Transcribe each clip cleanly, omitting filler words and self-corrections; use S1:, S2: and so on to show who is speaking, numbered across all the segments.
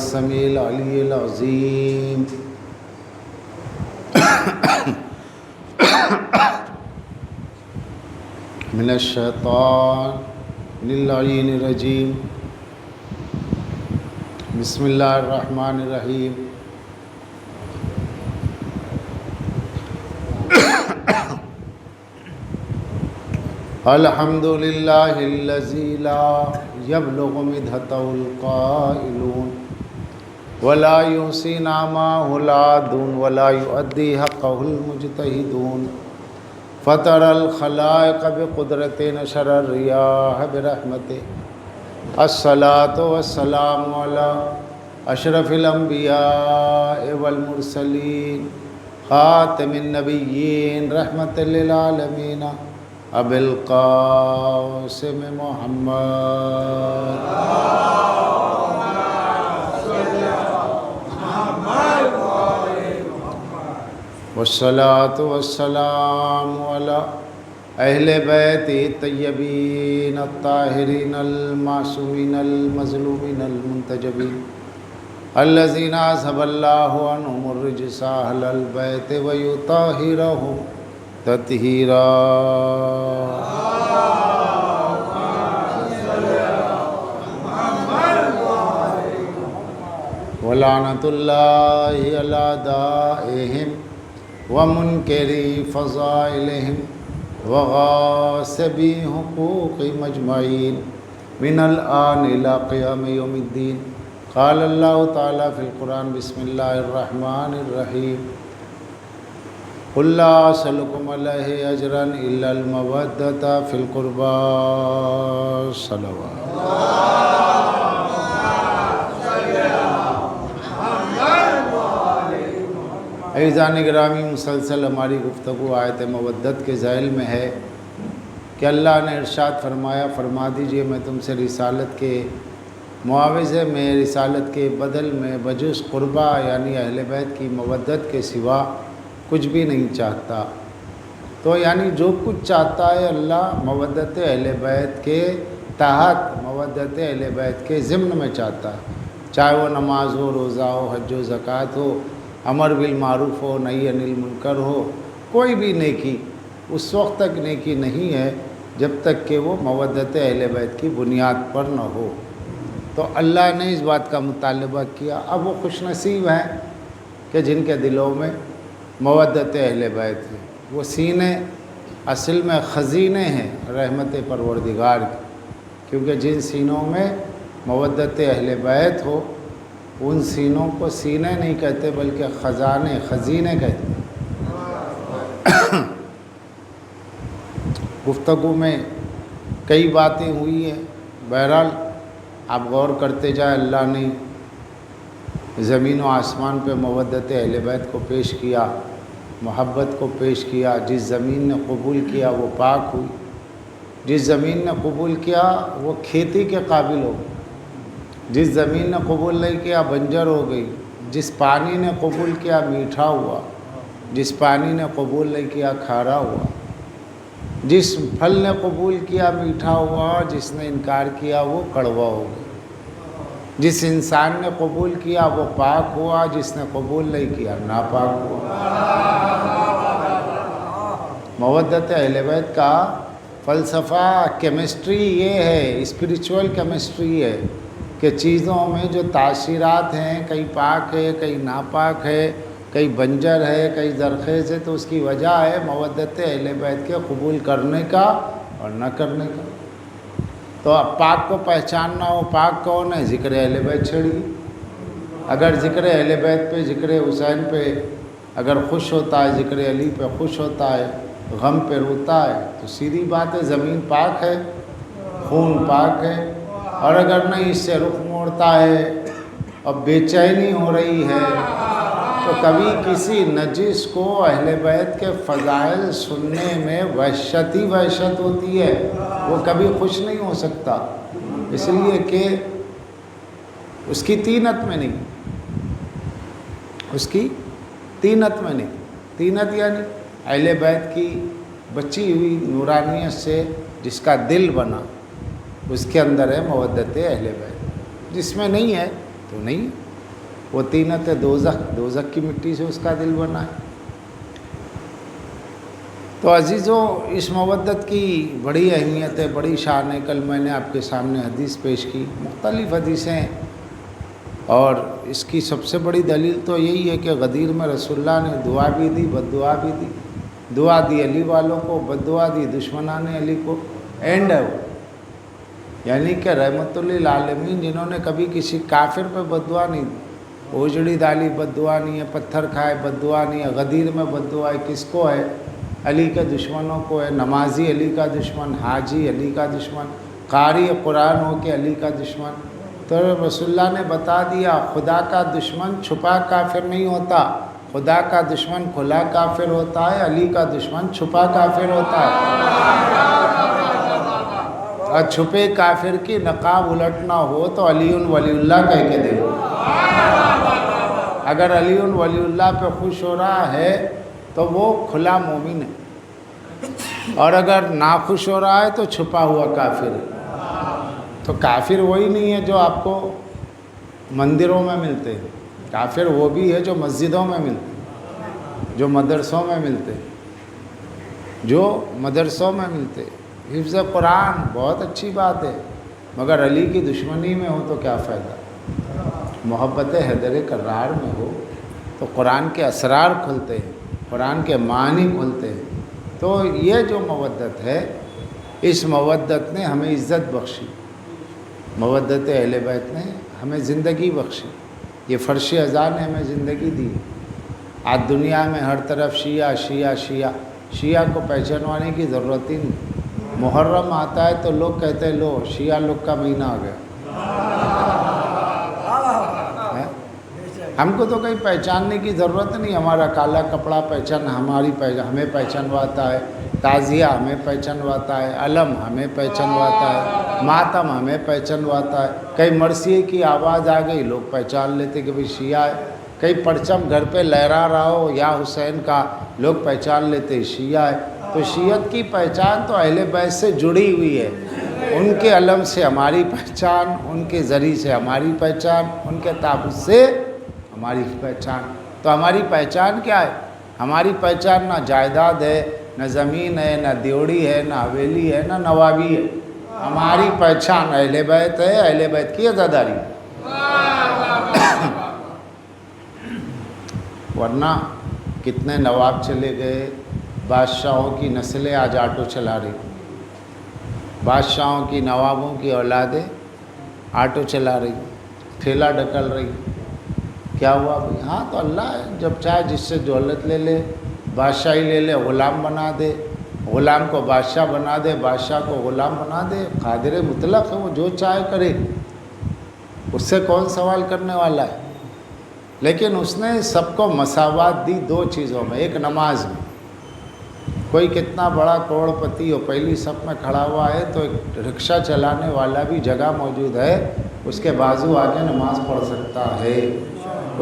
S1: السمیع العلی العظیم من الشیطان اللعین الرجیم بسم اللہ الرحمن الرحیم الحمد للہ الذی لا یبلغ مدحتہ القائلون ولا یحصی نعمہ العادون ولا یؤدی حقہ المجتہدون فطر الخلائق بقدرت نشر الریاح برحمت الصلاة والسلام علی اشرف الانبیاء والمرسلین خاتم النبیین رحمت للعالمین ابی القاسم محمد والصلاة والسلام علی اہل بیت الطیبین الطاہرین المعصومین المظلومین المنتجبین الذین اذھب اللہ عنہم الرجس اہل البیت ویطہرہم تطہیرا ولعنۃ اللہ علی اعدائہم ومنکری فضائلہم وغاصبی حقوق مجمعین من الآن الی قیام یوم الدین قال اللہ تعالی فی القرآن بسم اللہ الرحمن الرحیم قل لا اسألکم علیہ اجرا الا المودۃ فی القربى صلوات عزیزان گرامی، مسلسل ہماری گفتگو آیت مودت کے ذیل میں ہے کہ اللہ نے ارشاد فرمایا، فرما دیجئے میں تم سے رسالت کے معاوضے میں، رسالت کے بدل میں بجز قربہ یعنی اہل بیت کی مودت کے سوا کچھ بھی نہیں چاہتا۔ تو یعنی جو کچھ چاہتا ہے اللہ مودت اہل بیت کے تحت، مودت اہل بیت کے ضمن میں چاہتا ہے، چاہے وہ نماز ہو، روزہ ہو، حج و زکوٰۃ ہو، امر بالمعروف ہو، نہی عن المنکر ہو، کوئی بھی نیکی اس وقت تک نیکی نہیں ہے جب تک کہ وہ مودت اہل بیت کی بنیاد پر نہ ہو۔ تو اللہ نے اس بات کا مطالبہ کیا۔ اب وہ خوش نصیب ہیں کہ جن کے دلوں میں مودت اہل بیت ہے، وہ سینے اصل میں خزینے ہیں رحمت پروردگار کی، کیونکہ جن سینوں میں مودت اہل بیت ہو ان سینوں کو سینے نہیں کہتے بلکہ خزانے، خزینے کہتے ہیں۔ گفتگو میں کئی باتیں ہوئی ہیں، بہرحال آپ غور کرتے جائیں۔ اللہ نے زمین و آسمان پہ مودت اہل بیت کو پیش کیا، محبت کو پیش کیا۔ جس زمین نے قبول کیا وہ پاک ہوئی، جس زمین نے قبول کیا وہ کھیتی کے قابل ہو، جس زمین نے قبول نہیں کیا بنجر ہو گئی، جس پانی نے قبول کیا میٹھا ہوا، جس پانی نے قبول نہیں کیا کھارا ہوا، جس پھل نے قبول کیا میٹھا ہوا، جس نے انکار کیا وہ کڑوا ہو گیا، جس انسان نے قبول کیا وہ پاک ہوا، جس نے قبول نہیں کیا ناپاک ہوا۔ مودت اہل بیت کا فلسفہ کیمسٹری یہ ہے، اسپریچول کیمسٹری ہے کہ چیزوں میں جو تاثیرات ہیں، کئی پاک ہے، کئی ناپاک ہے، کئی بنجر ہے، کئی زرخیز ہے، تو اس کی وجہ ہے مودت اہل بیت کے قبول کرنے کا اور نہ کرنے کا۔ تو اب پاک کو پہچاننا ہو، پاک کون ہے؟ ذکر اہل بیت چھڑیے۔ اگر ذکر اہل بیت پہ، ذکر حسین پہ اگر خوش ہوتا ہے، ذکر علی پہ خوش ہوتا ہے، غم پہ روتا ہے، تو سیدھی بات ہے زمین پاک ہے، خون پاک ہے۔ اور اگر نہیں اس سے رخ موڑتا ہے اور بے چینی ہو رہی ہے، تو کبھی کسی نجس کو اہل بیت کے فضائل سننے میں وحشت ہی وحشت ہوتی ہے، وہ کبھی خوش نہیں ہو سکتا، اس لیے کہ اس کی طینت میں نہیں، اس کی طینت میں نہیں۔ طینت یعنی اہل بیت کی بچی ہوئی نورانیت سے جس کا دل بنا، اس کے اندر ہے مودت اہل بیت، جس میں نہیں ہے تو نہیں ہے۔ وہ طینت دوزخ، دوزخ کی مٹی سے اس کا دل بنا ہے۔ تو عزیزوں، اس مودت کی بڑی اہمیت ہے، بڑی شان ہے۔ کل میں نے آپ کے سامنے حدیث پیش کی، مختلف حدیثیں، اور اس کی سب سے بڑی دلیل تو یہی ہے کہ غدیر میں رسول اللہ نے دعا بھی دی، بد دعا بھی دی۔ دعا دی علی والوں کو، بد دعا دی دشمنان علی کو۔ اینڈ ہے وہ، یعنی کہ رحمت للعالمین جنہوں نے کبھی کسی کافر پہ بد دعا نہیں دی، اجڑی ڈالی بد دعا نہیں ہے، پتھر کھائے بد دعا نہیں ہے۔ غدیر میں بد دعا ہے کس کو ہے؟ علی کے دشمنوں کو ہے۔ نمازی علی کا دشمن، حاجی علی کا دشمن، قاری قرآن ہو کے علی کا دشمن۔ تو رسول اللہ نے بتا دیا، خدا کا دشمن چھپا کافر نہیں ہوتا، خدا کا دشمن کھلا کافر ہوتا ہے، علی کا دشمن چھپا کافر ہوتا ہے۔ اور چھپے کافر کی نقاب الٹنا ہو تو علی ولی اللہ کہہ کے دیکھو۔ اگر علی ولی اللہ پہ خوش ہو رہا ہے تو وہ کھلا مومن ہے، اور اگر ناخوش ہو رہا ہے تو چھپا ہوا کافر ہے۔ تو کافر وہی نہیں ہے جو آپ کو مندروں میں ملتے ہیں، کافر وہ بھی ہے جو مسجدوں میں ملتے ہیں، جو مدرسوں میں ملتے ہیں، جو مدرسوں میں ملتے ہیں۔ حفظ قرآن بہت اچھی بات ہے، مگر علی کی دشمنی میں ہو تو کیا فائدہ؟ محبت حیدر کرار میں ہو تو قرآن کے اسرار کھلتے ہیں، قرآن کے معنی کھلتے ہیں۔ تو یہ جو مودت ہے، اس مودت نے ہمیں عزت بخشی، مودت اہل بیت نے ہمیں زندگی بخشی، یہ فرش ازاں نے ہمیں زندگی دی۔ آج دنیا میں ہر طرف شیعہ شیعہ شیعہ، شیعہ کو پہچانوانے کی ضرورت ہی نہیں۔ محرم آتا ہے تو لوگ کہتے ہیں لو شیعہ لوگ کا مہینہ آ گیا۔ ہم کو تو کہیں پہچاننے کی ضرورت نہیں، ہمارا کالا کپڑا ہمیں پہچانواتا ہے، تعزیہ ہمیں پہچانواتا ہے، علم ہمیں پہچانواتا ہے، ماتم ہمیں پہچانواتا ہے۔ کہیں مرثیے کی آواز آ گئی لوگ پہچان لیتے کہ بھئی شیعہ ہے، کہیں پرچم گھر پہ لہرا رہا ہو یا حسین کا، لوگ پہچان لیتے شیعہ ہے۔ تو شیعت کی پہچان تو اہل بیت سے جڑی ہوئی ہے، ان کے علم سے ہماری پہچان، ان کے ذریعے سے ہماری پہچان، ان کے تعبد سے ہماری پہچان۔ تو ہماری پہچان کیا ہے؟ ہماری پہچان نہ جائیداد ہے، نہ زمین ہے، نہ دیوڑی ہے، نہ حویلی ہے، نہ نوابی ہے۔ ہماری پہچان اہل بیت ہے، اہل بیت کی عزاداری ہے۔ ورنہ کتنے نواب چلے گئے، بادشاہوں کی نسلیں آج آٹو چلا رہی، بادشاہوں کی نوابوں کی اولادیں آٹو چلا رہی، ٹھیلا ڈکل رہی۔ کیا ہوا بھائی؟ ہاں تو اللہ ہے، جب چاہے جس سے دولت لے لے، بادشاہی لے لے، غلام بنا دے، غلام کو بادشاہ بنا دے، بادشاہ کو غلام بنا دے۔ قادر مطلق ہے، وہ جو چاہے کرے، اس سے کون سوال کرنے والا ہے؟ لیکن اس نے سب کو مساوات دی دو چیزوں میں، ایک نماز میں۔ کوئی کتنا بڑا کروڑ پتی ہو، پہلی صف میں کھڑا ہوا ہے تو ایک رکشہ چلانے والا بھی جگہ موجود ہے، اس کے بازو آگے نماز پڑھ سکتا ہے۔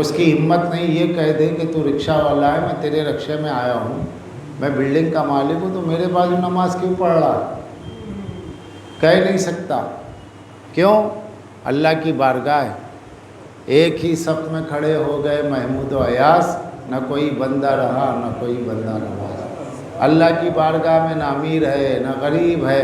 S1: اس کی ہمت نہیں یہ کہہ دے کہ تو رکشہ والا ہے، میں تیرے رکشے میں آیا ہوں، میں بلڈنگ کا مالک ہوں، تو میرے بازو نماز کیوں پڑھ رہا ہے؟ کہہ نہیں سکتا۔ کیوں؟ اللہ کی بارگاہ ہے، ایک ہی صف میں کھڑے ہو گئے محمود و ایاز، نہ کوئی بندہ رہا نہ کوئی بندہ رہا۔ اللہ کی بارگاہ میں نہ امیر ہے نہ غریب ہے،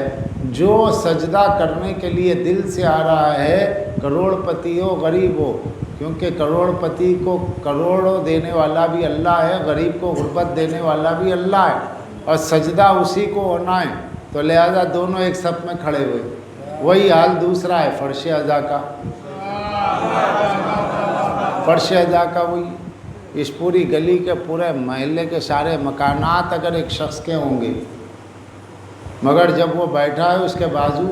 S1: جو سجدہ کرنے کے لیے دل سے آ رہا ہے، کروڑ پتی ہو غریب ہو، کیونکہ کروڑ پتی کو کروڑوں دینے والا بھی اللہ ہے، غریب کو غربت دینے والا بھی اللہ ہے، اور سجدہ اسی کو ہونا ہے، تو لہذا دونوں ایک صف میں کھڑے ہوئے۔ وہی حال دوسرا ہے فرش ازاں کا، فرش ازاں کا وہی، اس پوری گلی کے پورے محلے کے سارے مکانات اگر ایک شخص کے ہوں گے، مگر جب وہ بیٹھا ہے اس کے بازو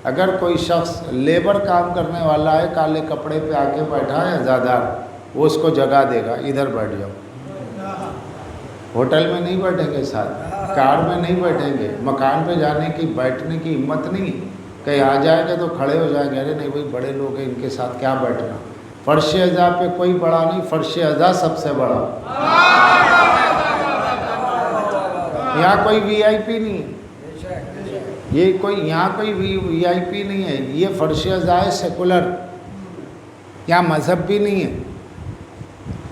S1: اگر کوئی شخص لیبر کام کرنے والا ہے، کالے کپڑے پہ آ کے بیٹھا ہے عزادار، وہ اس کو جگہ دے گا، ادھر بیٹھ جاؤ۔ ہوٹل میں نہیں بیٹھیں گے، ساتھ کار میں نہیں بیٹھیں گے، مکان پہ جانے کی بیٹھنے کی ہمت نہیں، کہیں آ جائے گا تو کھڑے ہو جائیں گے، ارے نہیں بھائی بڑے لوگ ہیں ان کے ساتھ کیا بیٹھنا۔ فرش ازاں پہ کوئی بڑا نہیں، فرش ازاں سب سے بڑا۔ یہاں کوئی وی آئی پی نہیں ہے، یہاں کوئی وی آئی پی نہیں ہے، یہ فرش ازاں ہے سیکولر، یہاں مذہب بھی نہیں ہے،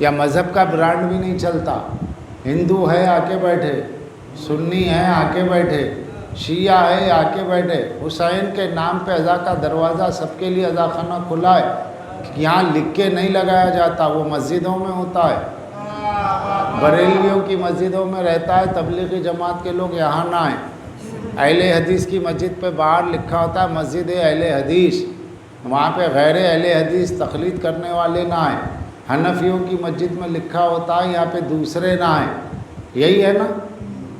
S1: یا مذہب کا برانڈ بھی نہیں چلتا. ہندو ہے آ کے بیٹھے، سنی ہے آ کے بیٹھے، شیعہ ہے آ کے بیٹھے. حسین کے نام پہ عزا کا دروازہ سب کے لیے عزا خانہ کھلا ہے. یہاں لکھ کے نہیں لگایا جاتا، وہ مسجدوں میں ہوتا ہے. بریلویوں کی مسجدوں میں رہتا ہے، تبلیغی جماعت کے لوگ یہاں نہ آئیں. اہل حدیث کی مسجد پہ باہر لکھا ہوتا ہے مسجد اہل حدیث، وہاں پہ غیر اہل حدیث تقلید کرنے والے نہ آئیں. حنفیوں کی مسجد میں لکھا ہوتا ہے یہاں پہ دوسرے نہ آئیں. یہی ہے نا.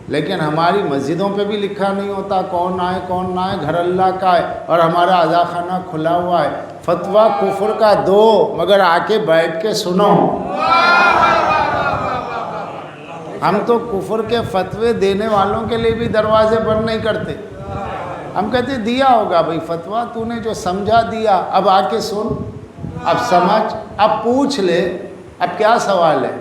S1: لیکن ہماری مسجدوں پہ بھی لکھا نہیں ہوتا کون آئے کون نہ آئے، گھر اللہ کا ہے اور ہمارا عزا خانہ کھلا ہوا ہے. فتویٰ کفر کا دو، مگر آ کے بیٹھ کے سنو. ہم تو کفر کے فتوے دینے والوں کے لیے بھی دروازے بند نہیں کرتے. ہم کہتے دیا ہوگا بھائی فتویٰ، تو نے جو سمجھا دیا، اب آ کے سن، اب سمجھ، اب پوچھ لے، اب کیا سوال ہے،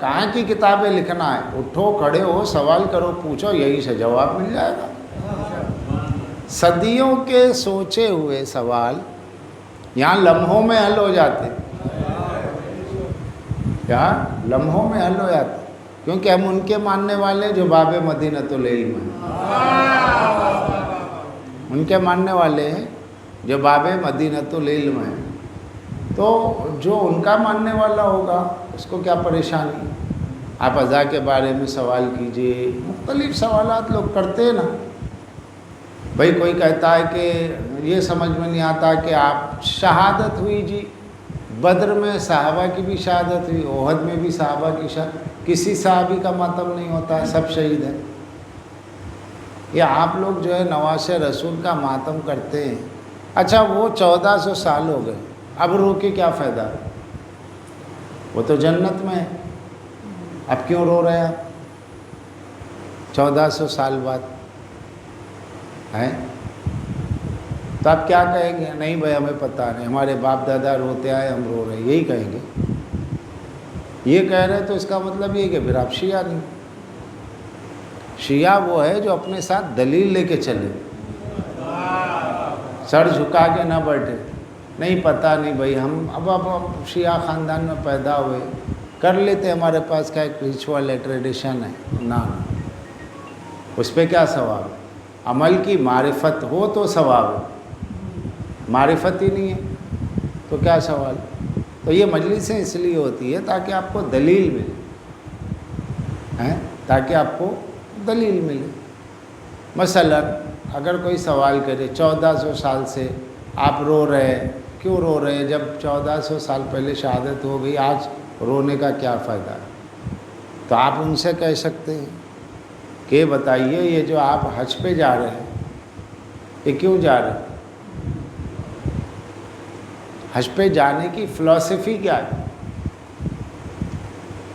S1: کہاں کی کتابیں لکھنا ہے. اٹھو کھڑے ہو، سوال کرو، پوچھو، یہی سے جواب مل جائے گا. صدیوں کے سوچے ہوئے سوال یہاں لمحوں میں حل ہو جاتے. کیا لمحوں میں حل ہو جاتے، کیونکہ ہم ان کے ماننے والے جو باب مدینۃ العلم ہیں. ان کے ماننے والے ہیں جو باب مدینۃ العلم ہیں. تو جو ان کا ماننے والا ہوگا اس کو کیا پریشانی. آپ عزا کے بارے میں سوال کیجئے. مختلف سوالات لوگ کرتے ہیں نا. بھائی کوئی کہتا ہے کہ یہ سمجھ میں نہیں آتا کہ آپ شہادت ہوئی جی، بدر میں صحابہ کی بھی شہادت ہوئی، احد میں بھی صحابہ کی شہادت، کسی صحابی کا ماتم نہیں ہوتا ہے، سب شہید ہیں. یہ آپ لوگ جو ہے نواز رسول کا ماتم کرتے ہیں. اچھا وہ 1400 سال ہو گئے، اب رو کے کیا فائدہ ہے؟ وہ تو جنت میں ہے، اب کیوں رو رہے آپ 1400 سال بعد ہیں؟ تو آپ کیا کہیں گے؟ نہیں بھائی ہمیں پتہ نہیں، ہمارے باپ دادا روتے آئے ہم رو رہے ہیں، یہی کہیں گے. یہ کہہ رہے تو اس کا مطلب یہ کہ پھر آپ شیعہ نہیں. شیعہ وہ ہے جو اپنے ساتھ دلیل لے کے چلے، سر جھکا کے نہ بیٹھے. نہیں پتہ نہیں بھائی، ہم اب شیعہ خاندان میں پیدا ہوئے، کر لیتے، ہمارے پاس کا ایک ریچول ہے، ٹریڈیشن ہے. نہ اس پہ کیا ثواب ہے؟ عمل کی معرفت ہو تو ثواب ہے، معرفت ہی نہیں ہے تو کیا سوال. تو یہ مجلسیں اس لیے ہوتی ہے تاکہ آپ کو دلیل ملے، تاکہ آپ کو دلیل ملے. مثلا اگر کوئی سوال کرے 1400 سال سے آپ رو رہے ہیں، کیوں رو رہے ہیں؟ جب 1400 سال پہلے شہادت ہو گئی، آج رونے کا کیا فائدہ ہے؟ تو آپ ان سے کہہ سکتے ہیں کہ بتائیے یہ جو آپ حج پہ جا رہے ہیں یہ کیوں جا رہے ہیں؟ حج پہ جانے کی فلسفی کیا ہے؟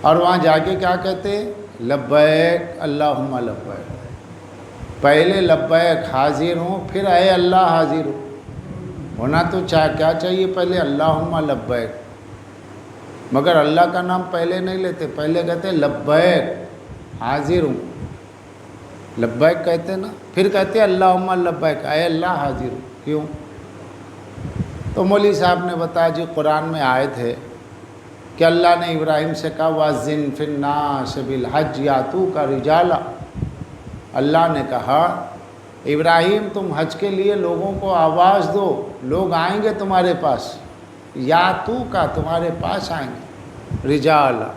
S1: اور وہاں جا کے کیا کہتے ہیں؟ لبیک اللہم لبیک. پہلے لبیک حاضر ہوں، پھر اے اللہ حاضر ہوں. ہونا تو کیا چاہیے؟ پہلے اللہم لبیک. مگر اللہ کا نام پہلے نہیں لیتے، پہلے کہتے ہیں لبیک حاضر ہوں. لبیک کہتے نا، پھر کہتے ہیں اللہم لبیک، اے اللہ حاضر ہوں. کیوں؟ تو مولوی صاحب نے بتایا جی قرآن میں آیت ہے کہ اللہ نے ابراہیم سے کہا وَأَذِّن فِي النَّاسِ بِالْحَجِّ یَأْتُوکَ رِجَالًا. اللہ نے کہا ابراہیم تم حج کے لیے لوگوں کو آواز دو، لوگ آئیں گے تمہارے پاس. یاتوک تمہارے پاس آئیں گے، رجالا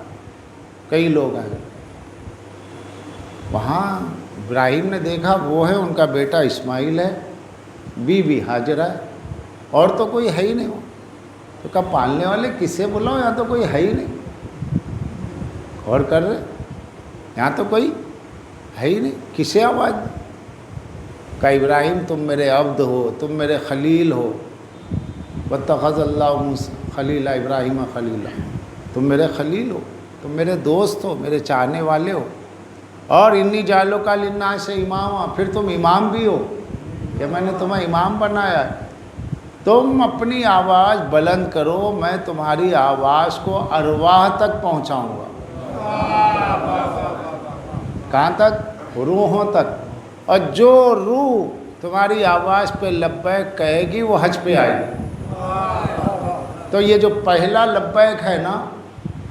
S1: کئی لوگ آئیں گے. وہاں ابراہیم نے دیکھا وہ ہے ان کا بیٹا اسماعیل ہے، بی بی ہاجرہ ہے، اور تو کوئی ہے ہی نہیں. ہو تو کہا پالنے والے کس سے بلاؤ، یہاں تو کوئی ہے ہی نہیں. غور کر رہے یہاں تو کوئی ہے ہی نہیں، کسے آواز دیں؟ کہا ابراہیم تم میرے عبد ہو، تم میرے خلیل ہو. واتخذ اللہ خلیلا ابراہیم خلیلا. تم میرے خلیل ہو، تم میرے دوست ہو، میرے چاہنے والے ہو. اور انی جعلک للناس اماما، پھر تم امام بھی ہو کہ میں نے تمہیں امام بنایا ہے. تم اپنی آواز بلند کرو، میں تمہاری آواز کو ارواح تک پہنچاؤں گا. کہاں تک؟ روحوں تک. اور جو روح تمہاری آواز پہ لبیک کہے گی وہ حج پہ آئے گی. تو یہ جو پہلا لبیک ہے نا،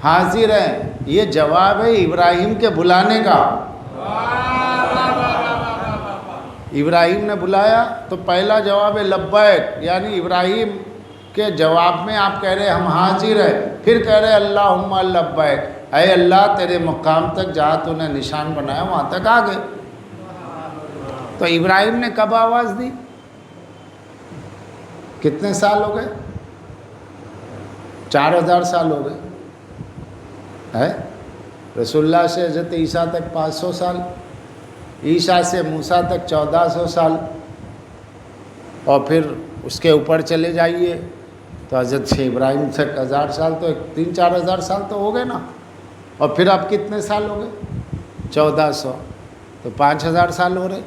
S1: حاضر ہیں، یہ جواب ہے ابراہیم کے بلانے کا۔ ابراہیم نے بلایا تو پہلا جواب ہے لبیک، یعنی ابراہیم کے جواب میں آپ کہہ رہے ہم حاضر ہیں، پھر کہہ رہے اللہم لبیک، اے اللہ تیرے مقام تک جہاں تو نے نشان بنایا وہاں تک آ گئے۔ تو ابراہیم نے کب آواز دی؟ کتنے سال ہو گئے؟ 4000 سال ہو گئے ہے۔ رسول اللہ سے حضرت عیسیٰ تک 500 سال، عیسیٰ سے موسیٰ تک 1400 سال، اور پھر اس کے اوپر چلے جائیے تو حضرت سے ابراہیم تک 1000 سال، تو 3-4 ہزار سال تو ہو گئے نا۔ اور پھر اب کتنے سال ہو گئے؟ 1400، تو 5000 سال ہو رہے۔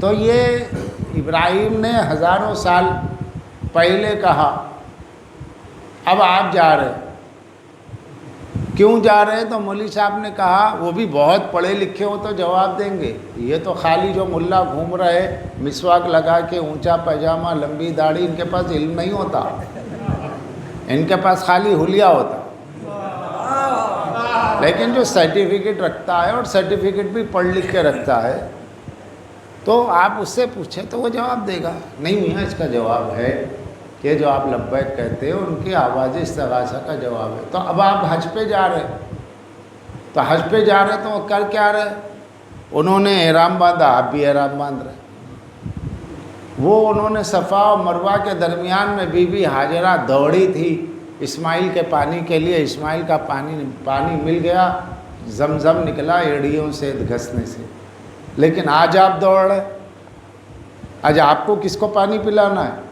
S1: تو یہ ابراہیم نے ہزاروں سال پہلے کہا، اب آپ جا رہے، کیوں جا رہے ہیں؟ تو مولوی صاحب نے کہا وہ بھی بہت پڑھے لکھے ہو تو جواب دیں گے، یہ تو خالی جو ملا گھوم رہے مسواک لگا کے اونچا پاجامہ لمبی داڑھی، ان کے پاس علم نہیں ہوتا، ان کے پاس خالی حلیہ ہوتا۔ لیکن جو سرٹیفکیٹ رکھتا ہے اور سرٹیفکیٹ بھی پڑھ لکھ کے رکھتا ہے تو آپ اس سے پوچھیں تو وہ جواب دے گا۔ نہیں میاں، اس کا جواب ہے کہ جو آپ لبیک کہتے ہو ان کی آواز استغاثہ کا جواب ہے۔ تو اب آپ حج پہ جا رہے، تو حج پہ جا رہے تو وہ کر کیا رہے؟ انہوں نے احرام باندھا، آپ بھی احرام باندھ رہے۔ وہ انہوں نے صفا و مروہ کے درمیان میں بی بی ہاجرہ دوڑی تھی اسماعیل کے پانی کے لیے، اسماعیل کا پانی مل گیا، زمزم نکلا ایڑیوں سے گھسنے سے، لیکن آج آپ دوڑ رہے، آج آپ کو کس کو پانی پلانا ہے؟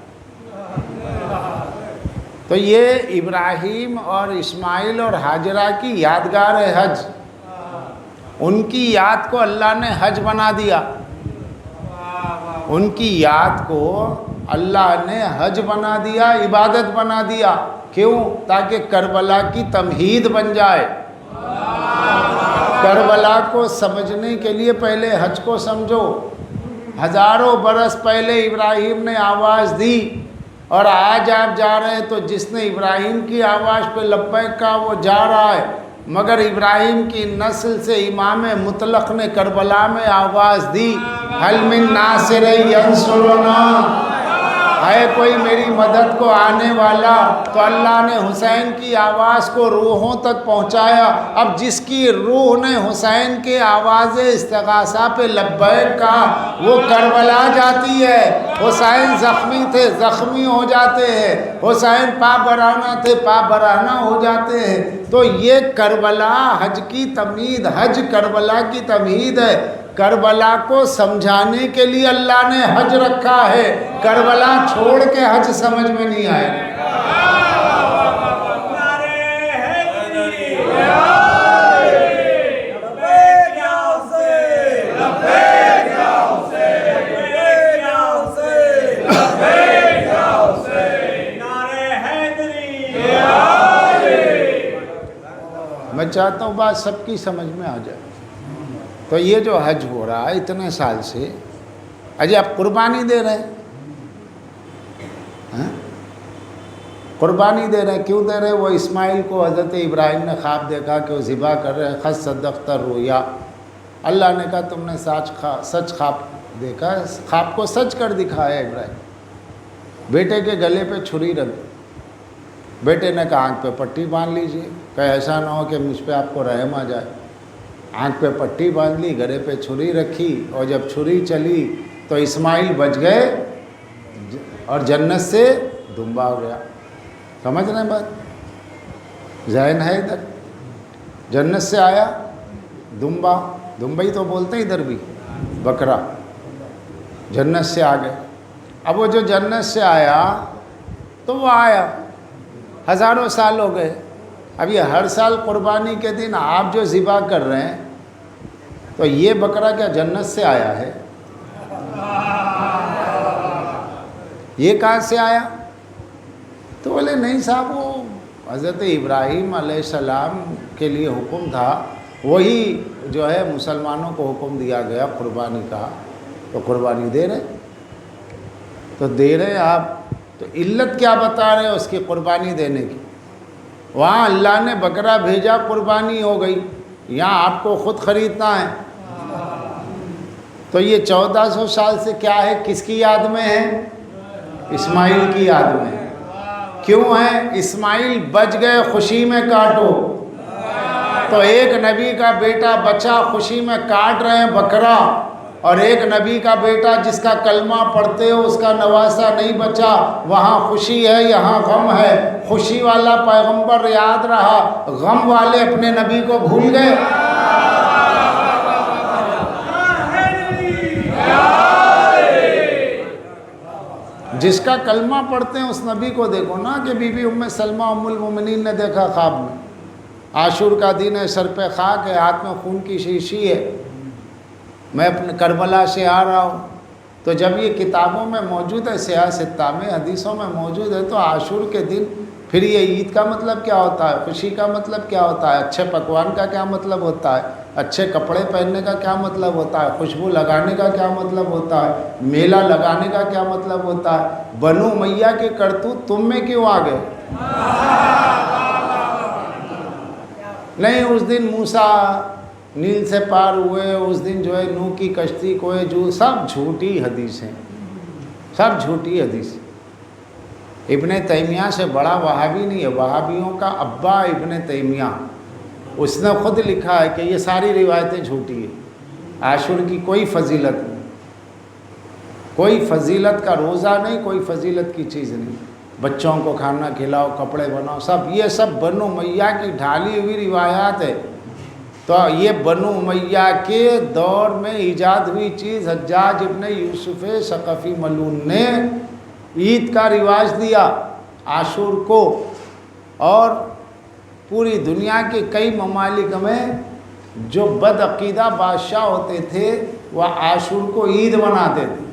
S1: تو یہ ابراہیم اور اسماعیل اور ہاجرہ کی یادگار ہے حج، ان کی یاد کو اللہ نے حج بنا دیا، ان کی یاد کو اللہ نے حج بنا دیا، عبادت بنا دیا۔ کیوں؟ تاکہ کربلا کی تمہید بن جائے۔ کربلا کو سمجھنے کے لیے پہلے حج کو سمجھو۔ ہزاروں برس پہلے ابراہیم نے آواز دی اور آج آپ جا رہے ہیں، تو جس نے ابراہیم کی آواز پہ لبیک کہا وہ جا رہا ہے، مگر ابراہیم کی نسل سے امام مطلق نے کربلا میں آواز دی حل من ناصر ینصرنا، ہے کوئی میری مدد کو آنے والا؟ تو اللہ نے حسین کی آواز کو روحوں تک پہنچایا۔ اب جس کی روح نے حسین کے آواز استغاثہ پہ لبیک کہا وہ کربلا جاتی ہے۔ حسین زخمی تھے، زخمی ہو جاتے ہیں، حسین پا برہنہ تھے، پا برہنہ ہو جاتے ہیں۔ تو یہ کربلا حج کی تمہید، حج کربلا کی تمہید ہے۔ کربلا کو سمجھانے کے لیے اللہ نے حج رکھا ہے، کربلا چھوڑ کے حج سمجھ میں نہیں آئے۔ میں چاہتا ہوں بات سب کی سمجھ میں آ جائے۔ تو یہ جو حج ہو رہا ہے اتنے سال سے، اجی آپ قربانی دے رہے ہیں، قربانی دے رہے ہیں، کیوں دے رہے ہیں؟ وہ اسماعیل کو حضرت ابراہیم نے خواب دیکھا کہ وہ ذبح کر رہے ہیں، قد صدقت الرؤیا، اللہ نے کہا تم نے سچ خواب دیکھا، خواب کو سچ کر دکھایا ابراہیم۔ بیٹے کے گلے پہ چھری رکھ دی، بیٹے نے کہا آنکھ پہ پٹی باندھ لیجئے، کہ ایسا نہ ہو کہ مجھ پہ آپ کو رحم آ جائے۔ آنکھ پہ پٹی باندھ لی، گلے پہ چھری رکھی، اور جب چھری چلی تو اسماعیل بچ گئے اور جنت سے دمبا ہو گیا۔ سمجھ رہے ہیں بات؟ ذہن ہے ادھر؟ جنت سے آیا دمبا، دمبئی تو بولتے ہیں ادھر بھی، بکرا، جنت سے آ گئے۔ اب وہ جو جنت سے آیا تو وہ آیا، ہزاروں سال ہو گئے۔ اب یہ ہر سال قربانی کے دن آپ جو ذبح کر رہے ہیں تو یہ بکرا کیا جنت سے آیا ہے؟ یہ کہاں سے آیا؟ تو بولے نہیں صاحب، وہ حضرت ابراہیم علیہ السلام کے لیے حکم تھا، وہی جو ہے مسلمانوں کو حکم دیا گیا قربانی کا، تو قربانی دے رہے۔ تو دے رہے آپ، تو علت کیا بتا رہے ہیں اس کی قربانی دینے کی؟ وہاں اللہ نے بکرا بھیجا، قربانی ہو گئی، یہاں آپ کو خود خریدنا ہے۔ تو یہ 1400 سال سے کیا ہے، کس کی یاد میں ہے؟ اسماعیل کی یاد میں ہے۔ کیوں ہے؟ اسماعیل بچ گئے، خوشی میں کاٹو۔ تو ایک نبی کا بیٹا بچا، خوشی میں کاٹ رہے ہیں بکرا، اور ایک نبی کا بیٹا جس کا کلمہ پڑھتے ہو اس کا نواسہ نہیں بچا، وہاں خوشی ہے یہاں غم ہے۔ خوشی والا پیغمبر یاد رہا، غم والے اپنے نبی کو بھول گئے۔ جس کا کلمہ پڑھتے ہیں اس نبی کو دیکھو نا، کہ بی بی ام سلمہ ام المومنین نے دیکھا خواب میں، عاشور کا دن ہے، سر پہ خاک ہے، ہاتھ میں خون کی شیشی ہے، میں اپنے کربلا سے آ رہا ہوں۔ تو جب یہ کتابوں میں موجود ہے، سیاہ ستہ میں، حدیثوں میں موجود ہے، تو عاشور کے دن پھر یہ عید کا مطلب کیا ہوتا ہے، خوشی کا مطلب کیا ہوتا ہے، اچھے پکوان کا کیا مطلب ہوتا ہے، اچھے کپڑے پہننے کا کیا مطلب ہوتا ہے، خوشبو لگانے کا کیا مطلب ہوتا ہے، میلہ لگانے کا کیا مطلب ہوتا ہے۔ بنو امیہ کے کرتوت تم میں کیوں آ گئے؟ نہیں، اس دن موسیٰ نیل سے پار ہوئے، اس دن جو ہے نوح کی کشتی کوئے جو، سب جھوٹی حدیثیں، سب جھوٹی حدیثیں۔ ابن تیمیہ سے بڑا وہابی نہیں ہے، وہابیوں کا ابا ابن تیمیہ، اس نے خود لکھا ہے کہ یہ ساری روایتیں جھوٹی ہیں، عاشور کی کوئی فضیلت نہیں، کوئی فضیلت کا روزہ نہیں، کوئی فضیلت کی چیز نہیں، بچوں کو کھانا کھلاؤ، کپڑے بناؤ، سب یہ سب بنو امیہ کی ڈھالی ہوئی روایات ہے۔ تو یہ بنو امیہ کے دور میں ایجاد ہوئی چیز، حجاج ابن یوسف ثقفی ملعون نے عید کا رواج دیا عاشور کو، اور پوری دنیا کے کئی ممالک میں جو بد عقیدہ بادشاہ ہوتے تھے وہ عاشور کو عید مناتے تھے،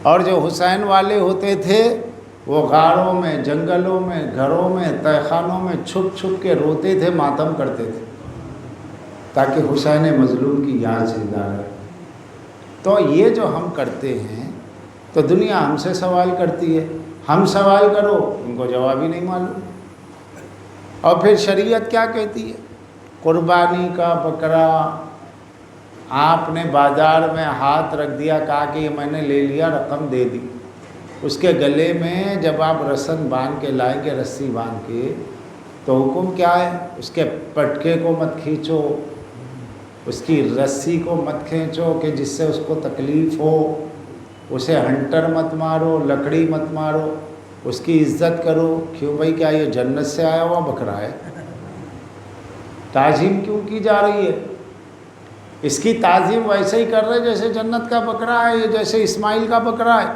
S1: اور جو حسین والے ہوتے تھے وہ غاروں میں، جنگلوں میں، گھروں میں، تہہ خانوں میں چھپ چھپ کے روتے تھے، ماتم کرتے تھے، تاکہ حسین مظلوم کی یاد زندہ رہے۔ تو یہ جو ہم کرتے ہیں تو دنیا ہم سے سوال کرتی ہے، ہم سوال کرو ان کو جواب ہی نہیں معلوم۔ اور پھر شریعت کیا کہتی ہے؟ قربانی کا بکرا آپ نے بازار میں ہاتھ رکھ دیا، کہا کہ یہ میں نے لے لیا، رقم دے دی، اس کے گلے میں جب آپ رسن باندھ کے لائیں گے، رسی باندھ کے، تو حکم کیا ہے؟ اس کے پٹکے کو مت کھینچو، اس کی رسی کو مت کھینچو کہ جس سے اس کو تکلیف ہو، اسے ہنٹر مت مارو، لکڑی مت مارو، اس کی عزت کرو۔ کیوں بھائی، کیا یہ جنت سے آیا ہوا بکرا ہے؟ تعظیم کیوں کی جا رہی ہے؟ اس کی تعظیم ویسے ہی کر رہے جیسے جنت کا بکرا ہے، جیسے اسماعیل کا بکرا ہے۔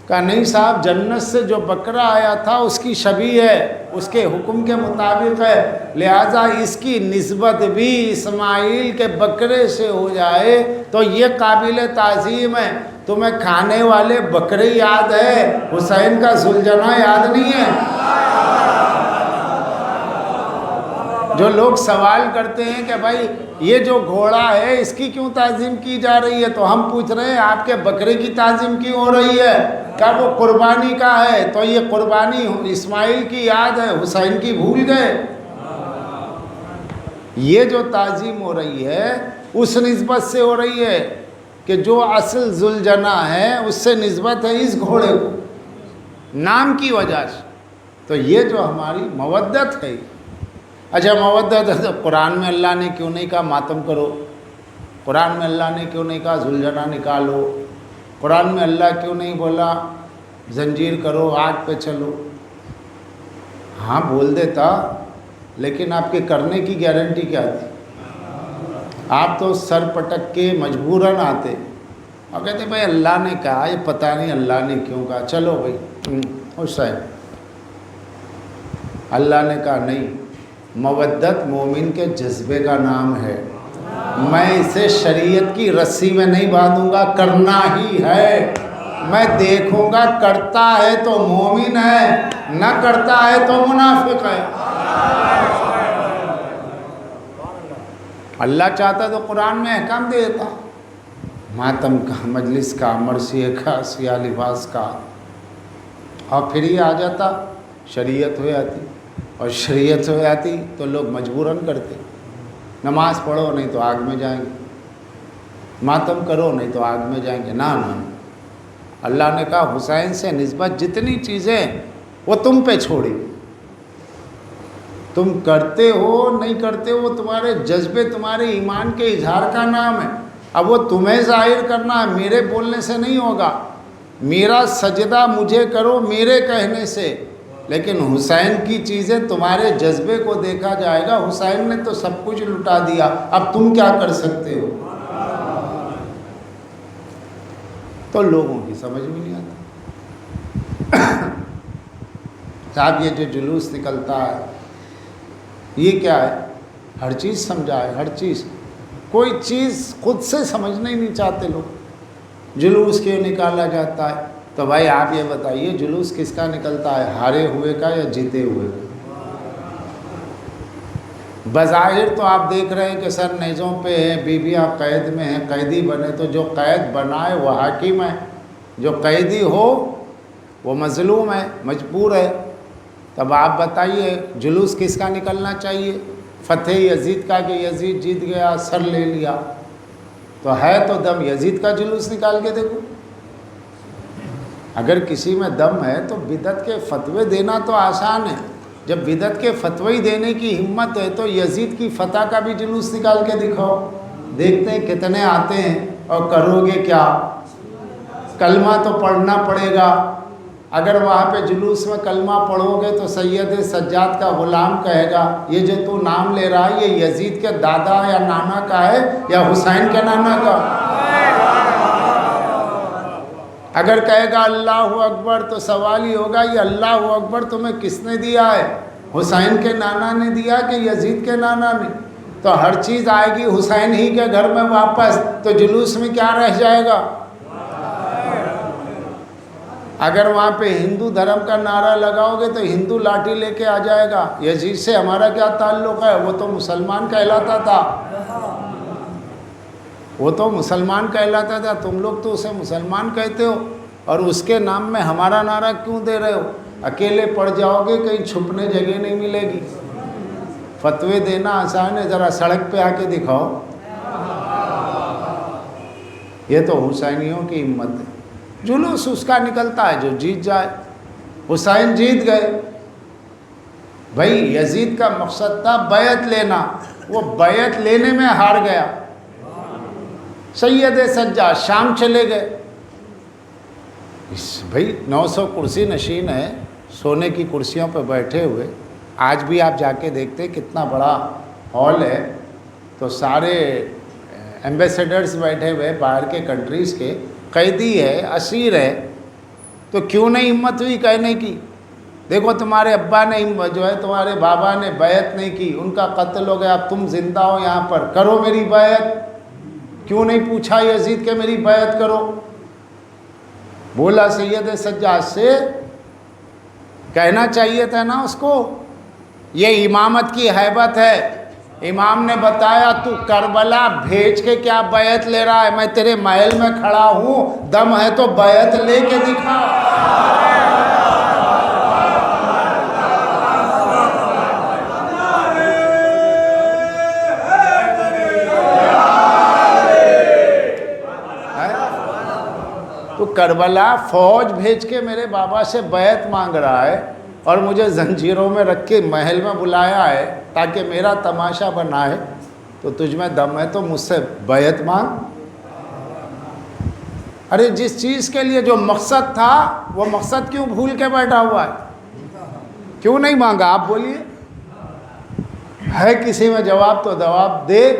S1: کہا نہیں صاحب، جنت سے جو بکرا آیا تھا اس کی شبیہ ہے، اس کے حکم کے مطابق ہے، لہٰذا اس کی نسبت بھی اسماعیل کے بکرے سے ہو جائے تو یہ قابل تعظیم ہے۔ تمہیں کھانے والے بکرے یاد ہے، حسین کا ذوالجناح یاد نہیں ہے؟ جو لوگ سوال کرتے ہیں کہ بھائی یہ جو گھوڑا ہے اس کی کیوں تعظیم کی جا رہی ہے، تو ہم پوچھ رہے ہیں آپ کے بکرے کی تعظیم کیوں ہو رہی ہے؟ کیا وہ قربانی کا ہے؟ تو یہ قربانی اسماعیل کی یاد ہے، حسین کی بھول گئے؟ یہ جو تعظیم ہو رہی ہے اس نسبت سے ہو رہی ہے کہ جو اصل ذوالجناح ہے اس سے نسبت ہے اس گھوڑے کو، نام کی وجہ سے۔ تو یہ جو ہماری مودت ہے، اچھا مودت ہے تو قرآن میں اللہ نے کیوں نہیں کہا ماتم کرو؟ قرآن میں اللہ نے کیوں نہیں کہا ذوالجناح نکالو؟ قرآن میں اللہ کیوں نہیں بولا زنجیر کرو، آگ پہ چلو؟ ہاں بول دیتا، لیکن آپ کے کرنے کی گارنٹی کیا تھی؟ آپ تو سر پٹک کے مجبوراً آتے اور کہتے بھائی اللہ نے کہا، یہ پتہ نہیں اللہ نے کیوں کہا، چلو بھائی حسین۔ اللہ نے کہا نہیں، مودت مومن کے جذبے کا نام ہے، میں اسے شریعت کی رسی میں نہیں باندھوں گا، کرنا ہی ہے۔ میں دیکھوں گا کرتا ہے تو مومن ہے، نہ کرتا ہے تو منافق ہے۔ اللہ چاہتا تو قرآن میں احکام دے دیتا، ماتم کا، مجلس کا، مرثیے کا، سیاہ لباس کا، اور پھر یہ آ جاتا، شریعت ہو جاتی۔ اور شریعت ہو جاتی تو لوگ مجبوراً کرتے، نماز پڑھو نہیں تو آگ میں جائیں گے، ماتم کرو نہیں تو آگ میں جائیں گے۔ نہ اللہ نے کہا حسین سے نسبت جتنی چیزیں وہ تم پہ چھوڑی، تم کرتے ہو نہیں کرتے ہو تمہارے جذبے، تمہارے ایمان کے اظہار کا نام ہے۔ اب وہ تمہیں ظاہر کرنا ہے، میرے بولنے سے نہیں ہوگا، میرا سجدہ مجھے کرو میرے کہنے سے، لیکن حسین کی چیزیں تمہارے جذبے کو دیکھا جائے گا۔ حسین نے تو سب کچھ لٹا دیا، اب تم کیا کر سکتے ہو؟ تو لوگوں کی سمجھ میں نہیں آتا۔ صاحب یہ جو جلوس نکلتا ہے یہ کیا ہے؟ ہر چیز سمجھا ہے، ہر چیز، کوئی چیز خود سے سمجھنا ہی نہیں چاہتے لوگ۔ جلوس کیوں نکالا جاتا ہے؟ تو بھائی آپ یہ بتائیے جلوس کس کا نکلتا ہے، ہارے ہوئے کا یا جیتے ہوئے کا؟ بظاہر تو آپ دیکھ رہے ہیں کہ سر نیزوں پہ ہیں، بیویاں قید میں ہیں، قیدی بنے، تو جو قید بنا ہے وہ حاکم ہے، جو قیدی ہو وہ مظلوم ہے، مجبور ہے۔ تب آپ بتائیے جلوس کس کا نکلنا چاہیے؟ فتح یزید کا، کہ یزید جیت گیا، سر لے لیا، تو ہے تو دم یزید کا جلوس نکال کے دیکھو۔ اگر کسی میں دم ہے تو بدعت کے فتوے دینا تو آسان ہے، جب بدعت کے فتوی دینے کی ہمت ہے تو یزید کی فتح کا بھی جلوس نکال کے دکھاؤ، دیکھتے ہیں کتنے آتے ہیں، اور کرو گے کیا؟ کلمہ تو پڑھنا پڑے گا۔ اگر وہاں پہ جلوس میں کلمہ پڑھو گے تو سید سجاد کا غلام کہے گا یہ جو تو نام لے رہا ہے یہ یزید کے دادا یا نانا کا ہے یا حسین کے نانا کا؟ اگر کہے گا اللہ اکبر تو سوال ہی ہوگا یہ اللہ اکبر تمہیں کس نے دیا ہے؟ حسین کے نانا نے دیا کہ یزید کے نانا نے؟ تو ہر چیز آئے گی حسین ہی کے گھر میں واپس، تو جلوس میں کیا رہ جائے گا؟ اگر وہاں پہ ہندو دھرم کا نعرہ لگاؤ گے تو ہندو لاٹھی لے کے آ جائے گا، یزید سے ہمارا کیا تعلق ہے، وہ تو مسلمان کہلاتا تھا، وہ تو مسلمان کہلاتا تھا، تم لوگ تو اسے مسلمان کہتے ہو، اور اس کے نام میں ہمارا نعرہ کیوں دے رہے ہو؟ اکیلے پڑ جاؤ گے، کہیں چھپنے جگہ نہیں ملے گی۔ فتوے دینا آسان ہے، ذرا سڑک پہ آ کے دکھاؤ۔ یہ تو حسینیوں کی ہمت ہے، جلوس اس کا نکلتا ہے جو جیت جائے۔ حسین جیت گئے، بھائی یزید کا مقصد تھا بیعت لینا، وہ بیعت لینے میں ہار گیا۔ سید سجاد شام چلے گئے، بھائی 900 کرسی نشین ہے، سونے کی کرسیوں پہ بیٹھے ہوئے، آج بھی آپ جا کے دیکھتے کتنا بڑا ہال ہے، تو سارے ایمبیسیڈرز بیٹھے ہوئے باہر کے کنٹریز کے، قیدی ہے، اسیر ہے، تو کیوں نہیں ہمت ہوئی کہنے کی دیکھو تمہارے ابا نے جو ہے تمہارے بابا نے بیعت نہیں کی، ان کا قتل ہو گیا، اب تم زندہ ہو یہاں پر، کرو میری بیعت۔ کیوں نہیں پوچھا یزید کہ میری بیعت کرو؟ بولا سید سجاد سے، کہنا چاہیے تھا نا اس کو، یہ امامت کی ہیبت ہے۔ امام نے بتایا تو کربلا بھیج کے کیا بیعت لے رہا ہے؟ میں تیرے محل میں کھڑا ہوں، دم ہے تو بیعت لے کے دکھا۔ تو کربلا فوج بھیج کے میرے بابا سے بیعت مانگ رہا ہے، اور مجھے زنجیروں میں رکھ کے محل میں بلایا ہے تاکہ میرا تماشا بنائے، تو تجھ میں دم ہے تو مجھ سے بیعت مانگ۔ ارے جس چیز کے لیے جو مقصد تھا وہ مقصد کیوں بھول کے بیٹھا ہوا ہے؟ کیوں نہیں مانگا؟ آپ بولیے، ہے کسی میں جواب تو جواب دے۔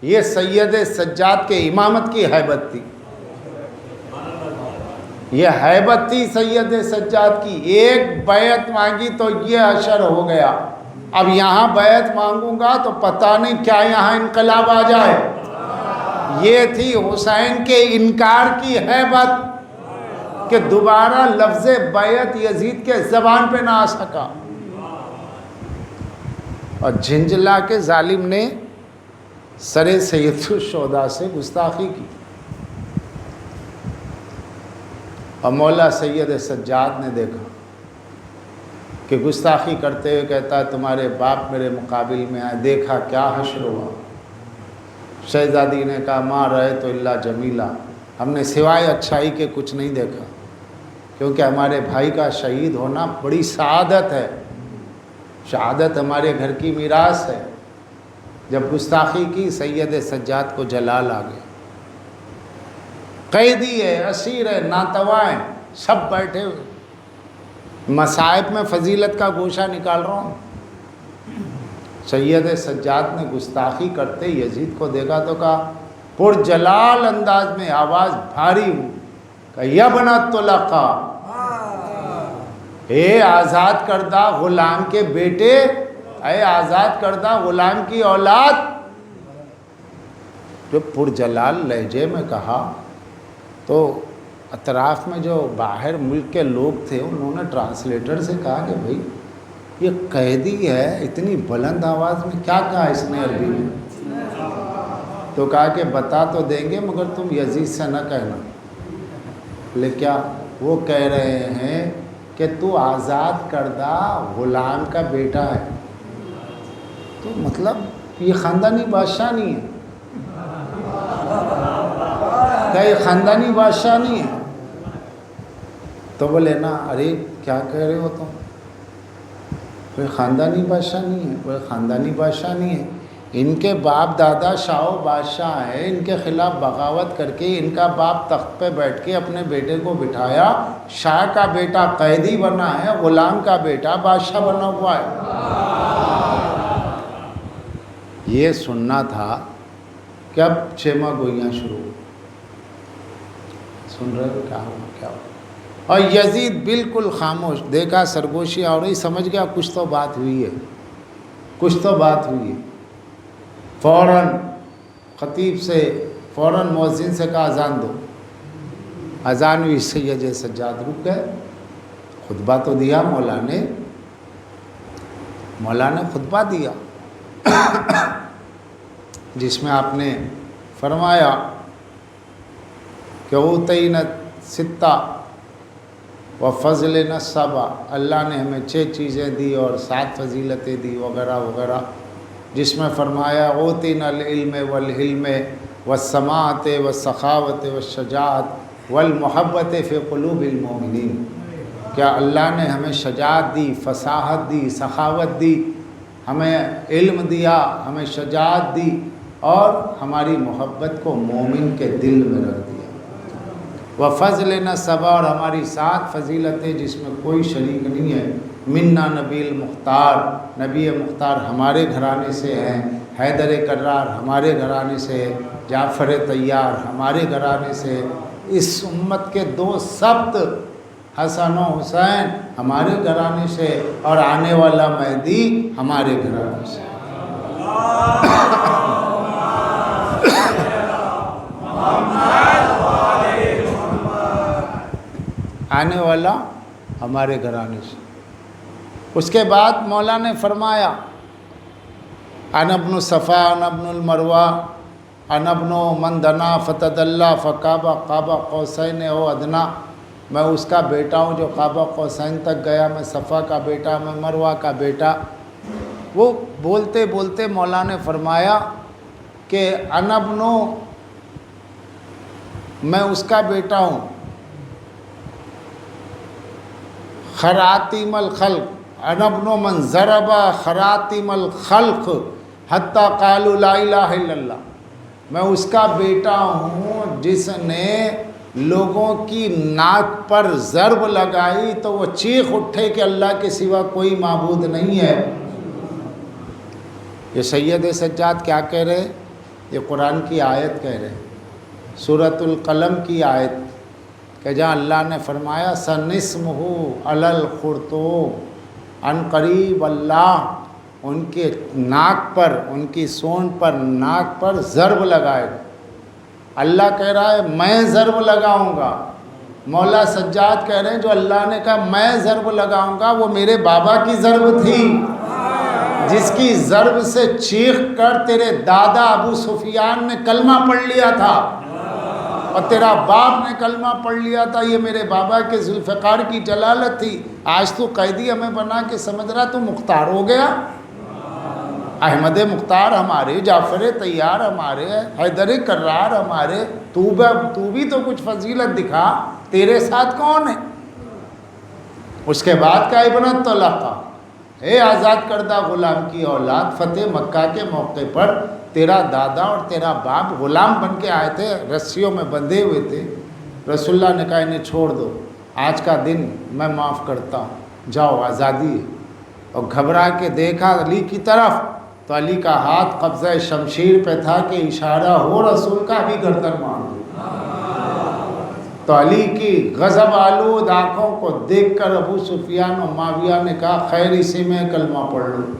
S1: یہ سید سجاد کے امامت کی ہیبت تھی، یہ ہیبت تھی سید سجاد کی، ایک بیعت مانگی تو یہ اشر ہو گیا۔ اب یہاں بیعت مانگوں گا تو پتہ نہیں کیا یہاں انقلاب آ جائے۔ یہ تھی حسین کے انکار کی ہیبت کہ دوبارہ لفظ بیعت یزید کے زبان پہ نہ آ سکا، اور جھنجھلا کے ظالم نے سر سید الشہداء سے گستاخی کی، اور مولا سید سجاد نے دیکھا کہ گستاخی کرتے ہوئے کہتا ہے تمہارے باپ میرے مقابل میں آئے، دیکھا کیا حشر ہوا۔ شہزادی نے کہا ماں رہے تو اللہ جمیلہ، ہم نے سوائے اچھائی کے کچھ نہیں دیکھا، کیونکہ ہمارے بھائی کا شہید ہونا بڑی سعادت ہے، شہادت ہمارے گھر کی میراث ہے۔ جب گستاخی کی سید سجاد کو جلال آ گیا، قیدی ہے، اسیر ہے، ناتوا ہے، سب بیٹھے ہوئے، مصائب میں فضیلت کا گوشہ نکال رہا ہوں۔ سید سجاد نے گستاخی کرتے یزید کو دیکھا تو کہا پرجلال انداز میں، آواز بھاری ہو، کہ یبن الطلقاء، اے آزاد کردہ غلام کے بیٹے، اے آزاد کردہ غلام کی اولاد۔ جو پرجلال لہجے میں کہا تو اطراف میں جو باہر ملک کے لوگ تھے انہوں نے ٹرانسلیٹر سے کہا کہ بھائی یہ قیدی ہے، اتنی بلند آواز میں کیا کہا اس نے عربی میں؟ تو کہا کہ بتا تو دیں گے مگر تم یزید سے نہ کہنا۔ لیکن کیا وہ کہہ رہے ہیں کہ تو آزاد کردہ غلام کا بیٹا ہے، تو مطلب یہ خاندانی بادشاہ نہیں ہے، کیا یہ خاندانی بادشاہ نہیں ہے؟ تو بولے نا ارے کیا کہہ رہے ہو تم، کوئی خاندانی بادشاہ نہیں ہے، کوئی خاندانی بادشاہ نہیں ہے، ان کے باپ دادا شاہ و بادشاہ ہے، ان کے خلاف بغاوت کر کے ان کا باپ تخت پہ بیٹھ کے اپنے بیٹے کو بٹھایا، شاہ کا بیٹا قیدی بنا ہے، غلام کا بیٹا بادشاہ بنا ہوا ہے۔ یہ سننا تھا کہ اب چیما گوئیاں شروع ہو، سن رہے ہو کیا ہوا کیا ہوا؟ اور یزید بالکل خاموش، دیکھا سرگوشیاں ہو رہی، سمجھ گیا کچھ تو بات ہوئی ہے، کچھ تو بات ہوئی ہے۔ فوراً خطیب سے، فوراً مؤذن سے کہا اذان دو۔ اذان ہوئی، سید سجاد رک گئے۔ خطبہ تو دیا مولا نے خطبہ دیا جس میں آپ نے فرمایا کہ اوتینا ستہ وفضلنا سبع، اللہ نے ہمیں 6 چیزیں دی اور 7 فضیلتیں دی وغیرہ وغیرہ، جس میں فرمایا اوتینا العلم والحلم والسماعت والسخاوت والشجاعت والمحبت فی قلوب المؤمنین، کیا اللہ نے ہمیں شجاعت دی، فصاحت دی، سخاوت دی، ہمیں علم دیا، ہمیں شجاعت دی اور ہماری محبت کو مومن کے دل میں رکھ دیا۔ وفضلنا سبع، اور ہماری 7 فضیلتیں جس میں کوئی شریک نہیں ہے۔ منا نبی المختار، نبی مختار ہمارے گھرانے سے ہیں، حیدر کرار ہمارے گھرانے سے ہے، جعفر طیار ہمارے گھرانے سے، اس امت کے 2 سبت حسن و حسین ہمارے گھرانے سے، اور آنے والا مہدی ہمارے گھرانے سے۔ آنے والا ہمارے گھرانے سے۔ اس کے بعد مولا نے فرمایا انا ابن صفا انا ابن المروہ انا ابن من دنا فتدلی فقاب قاب قوسین او ادنا، میں اس کا بیٹا ہوں جو قاب قوسین تک گیا، میں صفا کا بیٹا، میں مروہ کا بیٹا۔ وہ بولتے بولتے مولا نے فرمایا کہ انا ابن، میں اس کا بیٹا ہوں، خراتیم الخلق، انا ابن من ضرب خراتیم الخلق حتی قالوا لا الہ الا اللہ، میں اس کا بیٹا ہوں جس نے لوگوں کی ناک پر ضرب لگائی تو وہ چیخ اٹھے کہ اللہ کے سوا کوئی معبود نہیں ہے۔ یہ سید سجاد کیا کہہ رہے؟ یہ قرآن کی آیت کہہ رہے، سورۃ القلم کی آیت، کہ جہاں اللہ نے فرمایا سنسمہ علی الخرطوم، ان قریب اللہ ان کے ناک پر، ان کی سونڈ پر، ناک پر ضرب لگائے گا۔ اللہ کہہ رہا ہے میں ضرب لگاؤں گا، مولا سجاد کہہ رہے ہیں جو اللہ نے کہا میں ضرب لگاؤں گا، وہ میرے بابا کی ضرب تھی، جس کی ضرب سے چیخ کر تیرے دادا ابو سفیان نے کلمہ پڑھ لیا تھا۔ اور تیرا باپ نے کلمہ پڑھ لیا تھا، یہ میرے بابا کے ذوالفقار کی جلالت تھی، آج تو قیدی ہمیں بنا کے سمجھ رہا تو مختار ہو گیا۔ احمد مختار ہمارے، جعفر طیار ہمارے، حیدر کرار ہمارے، تو بھی تو کچھ فضیلت دکھا، تیرے ساتھ کون ہے؟ اس کے بعد کا ابن طلقہ، اے آزاد کردہ غلام کی اولاد، فتح مکہ کے موقع پر تیرا دادا اور تیرا باپ غلام بن کے آئے تھے، رسیوں میں بندھے ہوئے تھے، رسول اللہ نے کہا انہیں چھوڑ دو، آج کا دن میں معاف کرتا ہوں، جاؤ آزادی ہے۔ اور گھبرا کے دیکھا علی کی طرف تو علی کا ہاتھ قبضہ شمشیر پہ تھا کہ اشارہ ہو رسول کا بھی گردن مار دو۔ تو علی کی غضب آلود آنکھوں کو دیکھ کر ابو سفیان و معاویہ نے کہا خیر اسی میں کلمہ پڑھ لو۔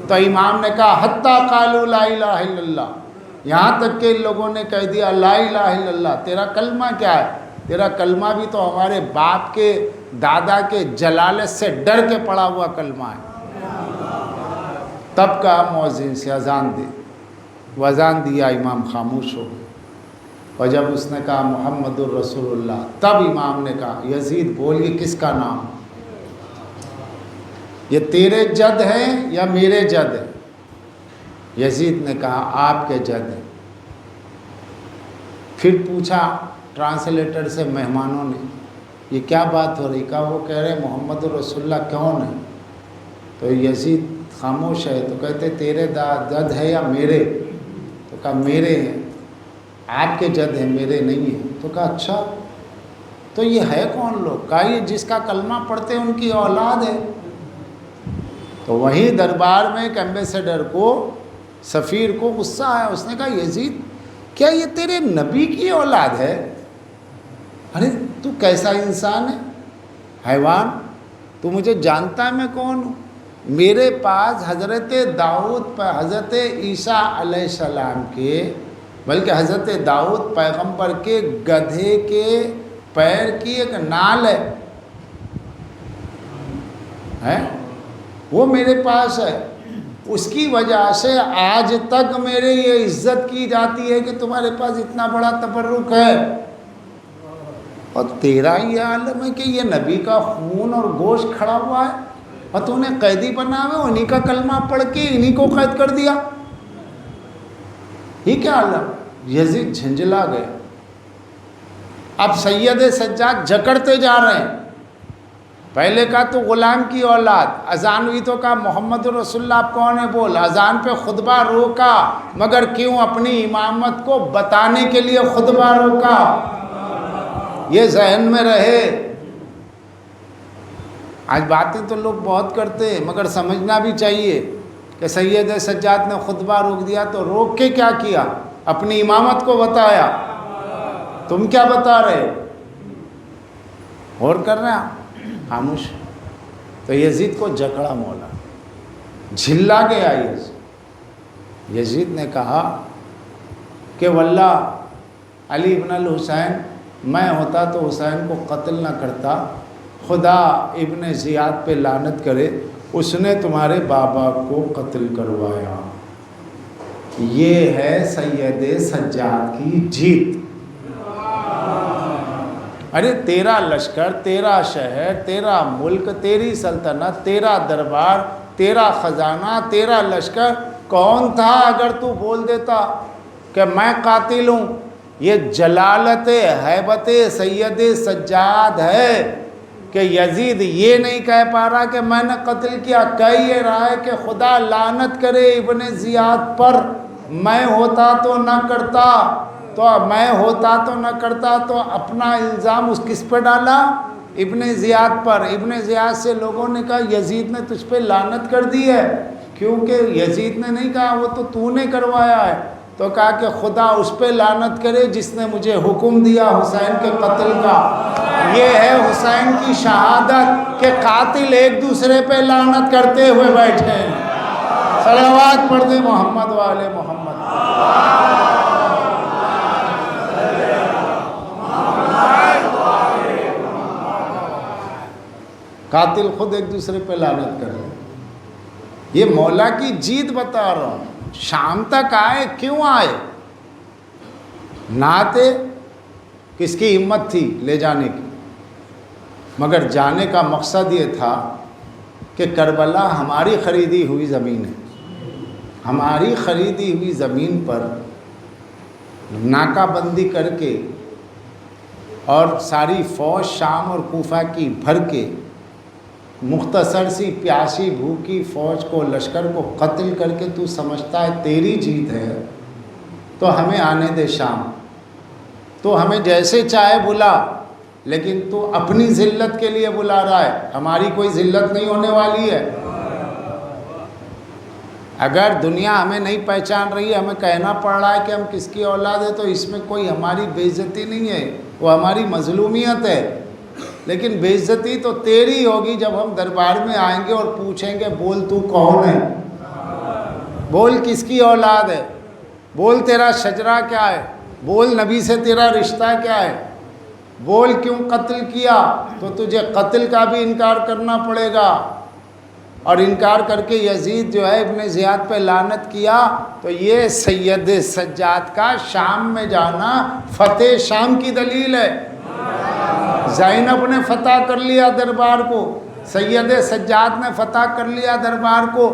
S1: تو امام نے کہا حتیٰ قالوا لا الہ الا اللہ، یہاں تک کہ ان لوگوں نے کہہ دیا لا الہ الا اللہ۔ تیرا کلمہ کیا ہے؟ تیرا کلمہ بھی تو ہمارے باپ کے دادا کے جلالت سے ڈر کے پڑا ہوا کلمہ ہے۔ تب کہا مؤذن سے اذان دے، وہ اذان دیا، امام خاموش ہو گئے۔ اور جب اس نے کہا محمد الرسول اللہ، تب امام نے کہا یزید بول یہ کس کا نام؟ یہ تیرے جد ہے یا میرے جد ہے؟ یزید نے کہا آپ کے جد ہے۔ پھر پوچھا ٹرانسلیٹر سے مہمانوں نے یہ کیا بات ہو رہی؟ کہا وہ کہہ رہے محمد الرسول اللہ کون ہے؟ تو یزید خاموش ہے، تو کہتے تیرے جد ہے یا میرے؟ تو کہا میرے ہیں۔ آپ کے جد ہیں میرے نہیں ہیں۔ تو کہا اچھا تو یہ ہے کون لوگ؟ کہا یہ جس کا کلمہ پڑھتے ان کی اولاد ہے۔ تو وہیں دربار میں ایک ایمبیسیڈر کو، سفیر کو غصہ آیا، اس نے کہا یزید کیا یہ تیرے نبی کی اولاد ہے؟ ارے تو کیسا انسان ہے حیوان، تو مجھے جانتا ہے میں کون ہوں؟ میرے پاس حضرت داؤد حضرت عیسیٰ علیہ السلام کے، بلکہ حضرت داؤد پیغمبر کے گدھے کے پیر کی ایک نال ہے، وہ میرے پاس ہے، اس کی وجہ سے آج تک میرے یہ عزت کی جاتی ہے کہ تمہارے پاس اتنا بڑا تبرک ہے۔ اور تیرا یہ عالم ہے کہ یہ نبی کا خون اور گوشت کھڑا ہوا ہے اور تو نے قیدی بنا ہوئے، انہی کا کلمہ پڑھ کے انہی کو قید کر دیا، یہ کیا عالم؟ یزید جھنجلا گئے۔ اب سید سجاد جکڑتے جا رہے ہیں، پہلے کہا تو غلام کی اولاد، اذان ہوئی تو کہا محمد رسول اللہ آپ کون ہے بول، اذان پہ خطبہ روکا، مگر کیوں؟ اپنی امامت کو بتانے کے لیے خطبہ روکا، یہ ذہن میں رہے۔ آج باتیں تو لوگ بہت کرتے ہیں مگر سمجھنا بھی چاہیے کہ سید سجاد نے خطبہ روک دیا تو روک کے کیا کیا؟ اپنی امامت کو بتایا۔ تم کیا بتا رہے؟ غور کر رہے ہیں؟ خاموش۔ تو یزید کو جکڑا مولا، جھلا گیا یزید نے کہا کہ واللہ علی ابن الحسین میں ہوتا تو حسین کو قتل نہ کرتا، خدا ابن زیاد پہ لعنت کرے، اس نے تمہارے بابا کو قتل کروایا۔ یہ ہے سید سجاد کی جیت۔ ارے تیرا لشکر، تیرا شہر، تیرا ملک، تیری سلطنت، تیرا دربار، تیرا خزانہ، تیرا لشکر کون تھا اگر تو بول دیتا کہ میں قاتل ہوں؟ یہ جلالت ہیبت سید سجاد ہے کہ یزید یہ نہیں کہہ پا رہا کہ میں نے قتل کیا، کہہ یہ رہا ہے کہ خدا لعنت کرے ابن زیاد پر، میں ہوتا تو نہ کرتا، تو اپنا الزام اس کس پہ ڈالا؟ ابن زیاد پر۔ ابن زیاد سے لوگوں نے کہا یزید نے تجھ پہ لعنت کر دی ہے، کیونکہ یزید نے نہیں کہا وہ تو نے کروایا ہے، تو کہا کہ خدا اس پہ لعنت کرے جس نے مجھے حکم دیا حسین کے قتل کا۔ یہ ہے حسین کی شہادت کہ قاتل ایک دوسرے پہ لعنت کرتے ہوئے بیٹھے ہیں۔ صلوات پڑھ دیں محمد والے محمد۔ قاتل خود ایک دوسرے پہ لعنت کر رہے ہیں۔ یہ مولا کی جیت بتا رہا ہوں۔ شام تک آئے، کیوں آئے؟ نہ آتے کس کی ہمت تھی لے جانے کی، مگر جانے کا مقصد یہ تھا کہ کربلا ہماری خریدی ہوئی زمین ہے، ہماری خریدی ہوئی زمین پر ناکہ بندی کر کے اور ساری فوج شام اور کوفہ کی بھر کے مختصر سی پیاسی بھوکی فوج کو، لشکر کو قتل کر کے تو سمجھتا ہے تیری جیت ہے، تو ہمیں آنے دے شام، تو ہمیں جیسے چاہے بلا، لیکن تو اپنی ذلت کے لیے بلا رہا ہے، ہماری کوئی ذلت نہیں ہونے والی ہے۔ اگر دنیا ہمیں نہیں پہچان رہی ہے، ہمیں کہنا پڑ رہا ہے کہ ہم کس کی اولاد ہے، تو اس میں کوئی ہماری بے عزتی نہیں ہے، وہ ہماری مظلومیت ہے، لیکن بے عزتی تو تیری ہوگی جب ہم دربار میں آئیں گے اور پوچھیں گے بول تو کون ہے، بول کس کی اولاد ہے، بول تیرا شجرہ کیا ہے، بول نبی سے تیرا رشتہ کیا ہے، بول کیوں قتل کیا، تو تجھے قتل کا بھی انکار کرنا پڑے گا، اور انکار کر کے یزید جو ہے ابن زیاد پہ لعنت کیا، تو یہ سید سجاد کا شام میں جانا فتح شام کی دلیل ہے۔ زینب نے فتح کر لیا دربار کو، سید سجاد نے فتح کر لیا دربار کو،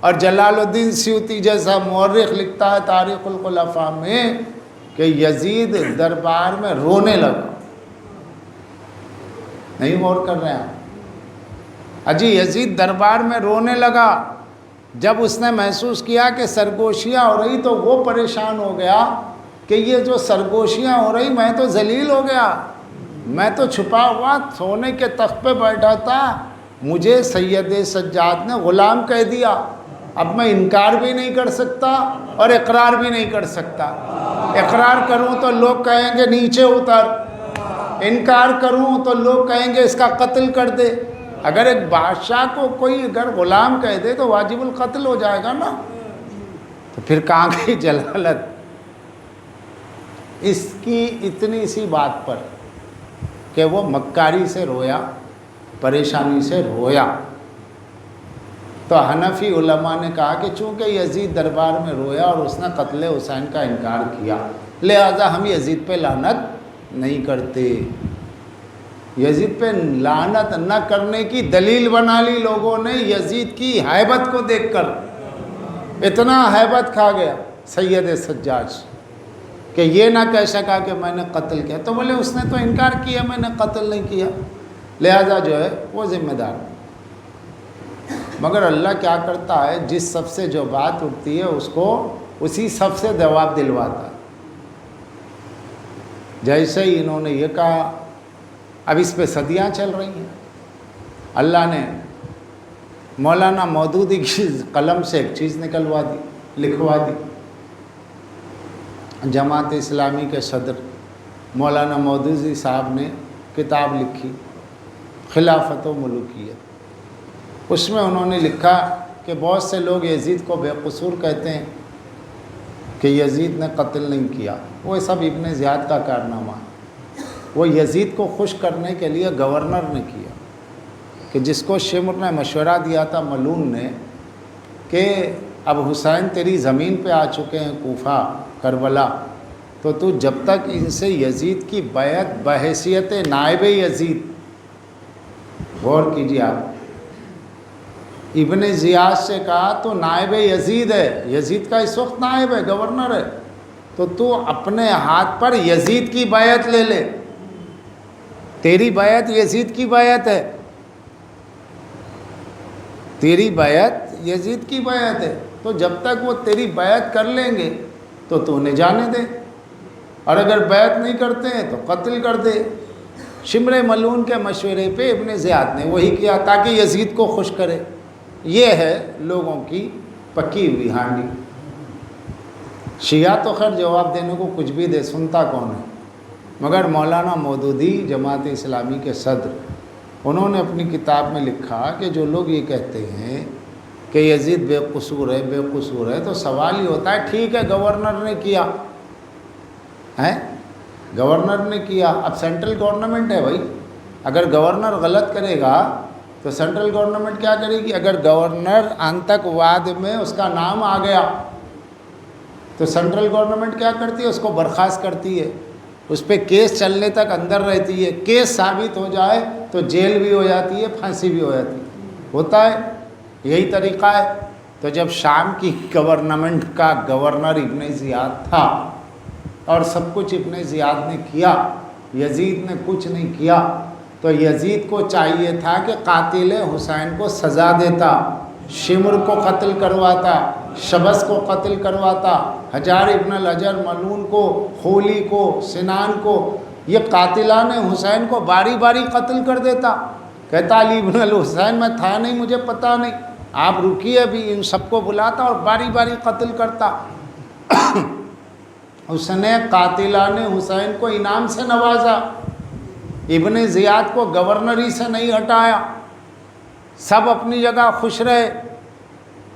S1: اور جلال الدین سیوطی جیسا مورخ لکھتا ہے تاریخ الخلفاء میں کہ یزید دربار میں رونے لگا۔ نہیں غور کر رہے ہیں اجی، یزید دربار میں رونے لگا جب اس نے محسوس کیا کہ سرگوشیاں ہو رہی، تو وہ پریشان ہو گیا کہ یہ جو سرگوشیاں ہو رہی، میں تو ذلیل ہو گیا، میں تو چھپا ہوا سونے کے تخت پہ بیٹھا تھا، مجھے سید سجاد نے غلام کہہ دیا، اب میں انکار بھی نہیں کر سکتا اور اقرار بھی نہیں کر سکتا۔ اقرار کروں تو لوگ کہیں گے نیچے اتر، انکار کروں تو لوگ کہیں گے اس کا قتل کر دے۔ اگر ایک بادشاہ کو کوئی اگر غلام کہہ دے تو واجب القتل ہو جائے گا نا، تو پھر کہاں گئی جلالت اس کی اتنی سی بات پر کہ وہ مکاری سے رویا، پریشانی سے رویا۔ تو حنفی علماء نے کہا کہ چونکہ یزید دربار میں رویا اور اس نے قتل حسین کا انکار کیا، لہذا ہم یزید پہ لعنت نہیں کرتے۔ یزید پہ لعنت نہ کرنے کی دلیل بنا لی لوگوں نے یزید کی ہیبت کو دیکھ کر، اتنا ہیبت کھا گیا سید سجاد کہ یہ نہ کہہ سکا کہ میں نے قتل کیا، تو بولے اس نے تو انکار کیا میں نے قتل نہیں کیا، لہذا جو ہے وہ ذمہ دار۔ مگر اللہ کیا کرتا ہے، جس سب سے جو بات اٹھتی ہے اس کو اسی سب سے جواب دلواتا ہے۔ جیسے ہی انہوں نے یہ کہا، اب اس پہ صدیاں چل رہی ہیں، اللہ نے مولانا مودودی کی قلم سے ایک چیز نکلوا دی، لکھوا دی۔ جماعت اسلامی کے صدر مولانا مودودی صاحب نے کتاب لکھی خلافت و ملوکیت، اس میں انہوں نے لکھا کہ بہت سے لوگ یزید کو بے قصور کہتے ہیں کہ یزید نے قتل نہیں کیا، وہ سب ابن زیاد کا کارنامہ ہے، وہ یزید کو خوش کرنے کے لیے گورنر نے کیا، کہ جس کو شمر نے مشورہ دیا تھا ملون نے کہ اب حسین تیری زمین پہ آ چکے ہیں کوفہ کربلا، تو تو جب تک ان سے یزید کی بیعت بحیثیت نائب یزید، غور کیجیے آپ، ابن زیاد سے کہا تو نائب یزید ہے، یزید کا اس وقت نائب ہے، گورنر ہے، تو اپنے ہاتھ پر یزید کی بیعت لے لے، تیری بیعت یزید کی بیعت ہے، تیری بیعت یزید کی بیعت ہے، تو جب تک وہ تیری بیعت کر لیں گے تو انہیں جانے دے، اور اگر بیعت نہیں کرتے ہیں تو قتل کر دے۔ شمر ملون کے مشورے پہ ابن زیاد نے وہی کیا تاکہ یزید کو خوش کرے۔ یہ ہے لوگوں کی پکی ہوئی ہانڈی۔ شیعہ تو خیر جواب دینے کو کچھ بھی دے، سنتا کون ہے، مگر مولانا مودودی جماعت اسلامی کے صدر، انہوں نے اپنی کتاب میں لکھا کہ جو لوگ یہ کہتے ہیں کہ یزید بے قصور ہے بے قصور ہے، تو سوال ہی ہوتا ہے ٹھیک ہے گورنر نے کیا ہے، گورنر نے کیا، اب سینٹرل گورنمنٹ ہے بھائی، اگر گورنر غلط کرے گا تو سینٹرل گورنمنٹ کیا کرے گی؟ اگر گورنر آتنکواد میں اس کا نام آ گیا تو سینٹرل گورنمنٹ کیا کرتی ہے؟ اس کو برخاست کرتی ہے۔ اس پہ کیس چلنے تک اندر رہتی ہے، کیس ثابت ہو جائے تو جیل بھی ہو جاتی ہے، پھانسی بھی ہو جاتی ہے، ہوتا ہے، یہی طریقہ ہے۔ تو جب شام کی گورنمنٹ کا گورنر ابن زیاد تھا اور سب کچھ ابن زیاد نے کیا، یزید نے کچھ نہیں کیا، تو یزید کو چاہیے تھا کہ قاتل حسین کو سزا دیتا، شمر کو قتل کرواتا، شبس کو قتل کرواتا، حجار ابن الحجر ملعون کو، خولی کو، سنان کو، یہ قاتلان حسین کو باری باری قتل کر دیتا۔ کہتا علی ابن الحسین میں تھا نہیں، مجھے پتہ نہیں، آپ رکیے، بھی ان سب کو بلاتا اور باری باری قتل کرتا۔ اس نے قاتلان حسین کو انعام سے نوازا، ابن زیاد کو گورنری سے نہیں ہٹایا، سب اپنی جگہ خوش رہے۔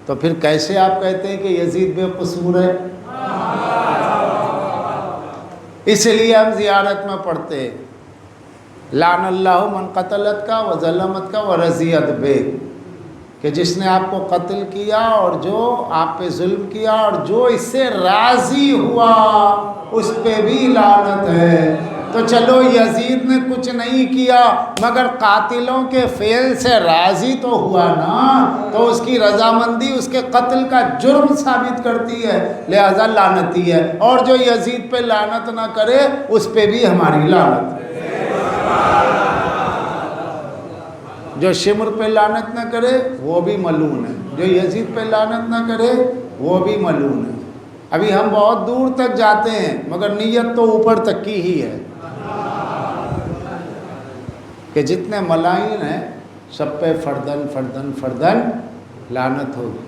S1: تو پھر کیسے آپ کہتے ہیں کہ یزید بے قصور ہے؟ اس لیے ہم زیارت میں پڑھتے ہیں لعن اللہ من قتلت کا و ظلمت کا و رضیت بے، کہ جس نے آپ کو قتل کیا اور جو آپ پہ ظلم کیا اور جو اس سے راضی ہوا اس پہ بھی لعنت ہے۔ تو چلو یزید نے کچھ نہیں کیا مگر قاتلوں کے فعل سے راضی تو ہوا نا، تو اس کی رضامندی اس کے قتل کا جرم ثابت کرتی ہے، لہذا لعنتی ہے۔ اور جو یزید پہ لعنت نہ کرے اس پہ بھی ہماری لعنت ہے۔ جو شمر پہ لعنت نہ کرے وہ بھی ملعون ہے، جو یزید پہ لعنت نہ کرے وہ بھی ملعون ہے۔ ابھی ہم بہت دور تک جاتے ہیں مگر نیت تو اوپر تک کی ہی ہے کہ جتنے ملائن ہیں سب پہ فردن فردن فردن لعنت ہوگی،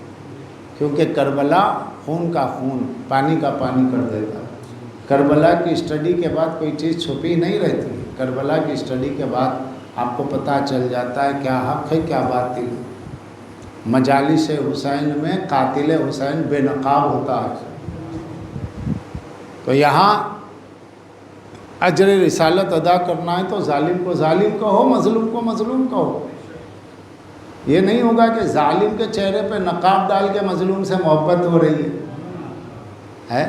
S1: کیونکہ کربلا خون کا خون، پانی کا پانی کر دیتا۔ کربلا کی اسٹڈی کے بعد کوئی چیز چھپی نہیں رہتی، کربلا کی اسٹڈی کے بعد آپ کو پتہ چل جاتا ہے کیا حق ہے کیا باطل ہے۔ مجالس حسین میں قاتل حسین بے نقاب ہوتا ہے۔ تو یہاں اجر رسالت ادا کرنا ہے تو ظالم کو ظالم کہو، مظلوم کو مظلوم کہو۔ یہ نہیں ہوگا کہ ظالم کے چہرے پہ نقاب ڈال کے مظلوم سے محبت ہو رہی ہے،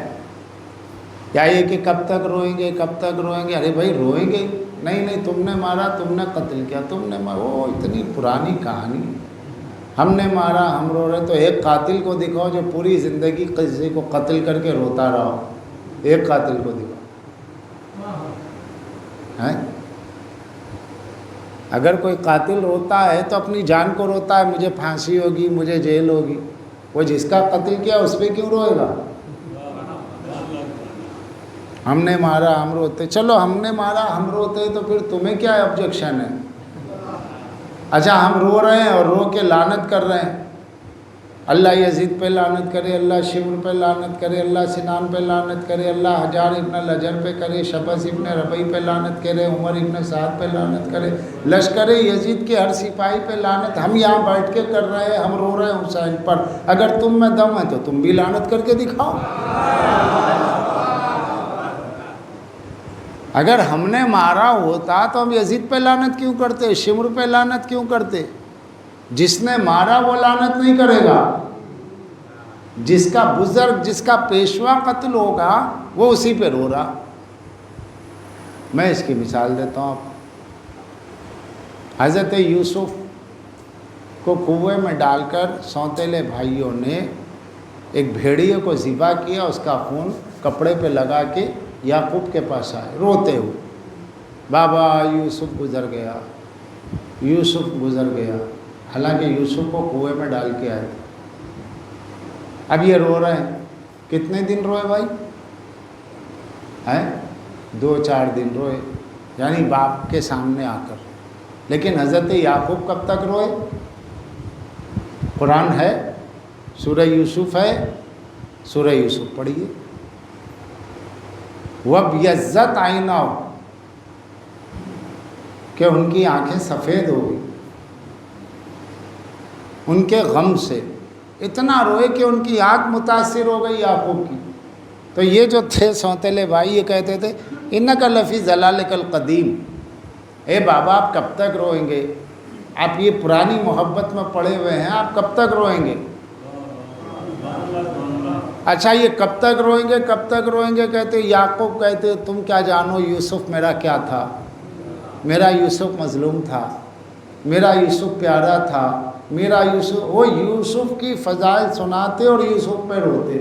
S1: یا یہ کہ کب تک روئیں گے کب تک روئیں گے؟ ارے بھائی روئیں گے، نہیں تم نے مارا، تم نے قتل کیا، تم نے مارا، وہ اتنی پرانی کہانی، ہم نے مارا ہم رو رہے۔ تو ایک قاتل کو دکھاؤ جو پوری زندگی کسی کو قتل کر کے روتا رہا ہو، ایک قاتل کو دکھاؤ۔ اگر کوئی قاتل روتا ہے تو اپنی جان کو روتا ہے، مجھے پھانسی ہوگی، مجھے جیل ہوگی۔ وہ جس کا قتل کیا اس پہ کیوں روئے گا؟ ہم نے مارا ہم روتے، چلو ہم نے مارا ہم روتے تو پھر تمہیں کیا آبجیکشن ہے؟ اچھا ہم رو رہے ہیں اور رو کے لعنت کر رہے ہیں، اللہ یزید پہ لعنت کرے، اللہ شمر پہ لعنت کرے، اللہ سنان پہ لعنت کرے، اللہ حجار ابن الحجر پہ کرے، شبس ابن ربیع پہ لعنت کرے، عمر ابن سعد پہ لعنت کرے، لشکر یزید کے ہر سپاہی پہ لعنت۔ ہم یہاں بیٹھ کے کر رہے ہیں، ہم رو رہے ہیں حسین پر، اگر تم میں دم ہے تو تم بھی لعنت کر کے دکھاؤ۔ اگر ہم نے مارا ہوتا تو ہم یزید پہ لعنت کیوں کرتے، شمر پہ لعنت کیوں کرتے؟ جس نے مارا وہ لعنت نہیں کرے گا، جس کا بزرگ جس کا پیشوا قتل ہوگا وہ اسی پہ رو رہا۔ میں اس کی مثال دیتا ہوں آپ۔ حضرت یوسف کو کنویں میں ڈال کر سونتیلے بھائیوں نے ایک بھیڑیے کو ذبح کیا، اس کا خون کپڑے پہ لگا کے یعقوب کے پاس آئے روتے ہوئے، بابا یوسف گزر گیا، یوسف گزر گیا، حالانکہ یوسف کو کنویں میں ڈال کے آئے تھے۔ اب یہ رو رہے ہیں، کتنے دن روئے بھائی؟ 2-4 دن روئے، یعنی باپ کے سامنے آ کر۔ لیکن حضرت یعقوب کب تک روئے؟ قرآن ہے، سورہ یوسف ہے، سورہ یوسف پڑھیے۔ وَابْيَضَّتْ عَيْنَاهُ، کہ ان کی آنکھیں سفید ہو گئی ان کے غم سے، اتنا روئے کہ ان کی آنکھ متاثر ہو گئی یعقوب کی۔ تو یہ جو تھے سونتیلے بھائی یہ کہتے تھے اِنَّكَ لَفِي ضَلَالِكَ الْقَدِيمِ، اے بابا آپ کب تک روئیں گے؟ آپ یہ پرانی محبت میں پڑے ہوئے ہیں، آپ کب تک روئیں گے؟ اچھا یہ کب تک روئیں گے، کب تک روئیں گے؟ کہتے یعقوب کہتے تم کیا جانو یوسف میرا کیا تھا، میرا یوسف مظلوم تھا، میرا یوسف پیارا تھا، میرا یوسف، وہ یوسف کی فضائل سناتے اور یوسف پہ روتے۔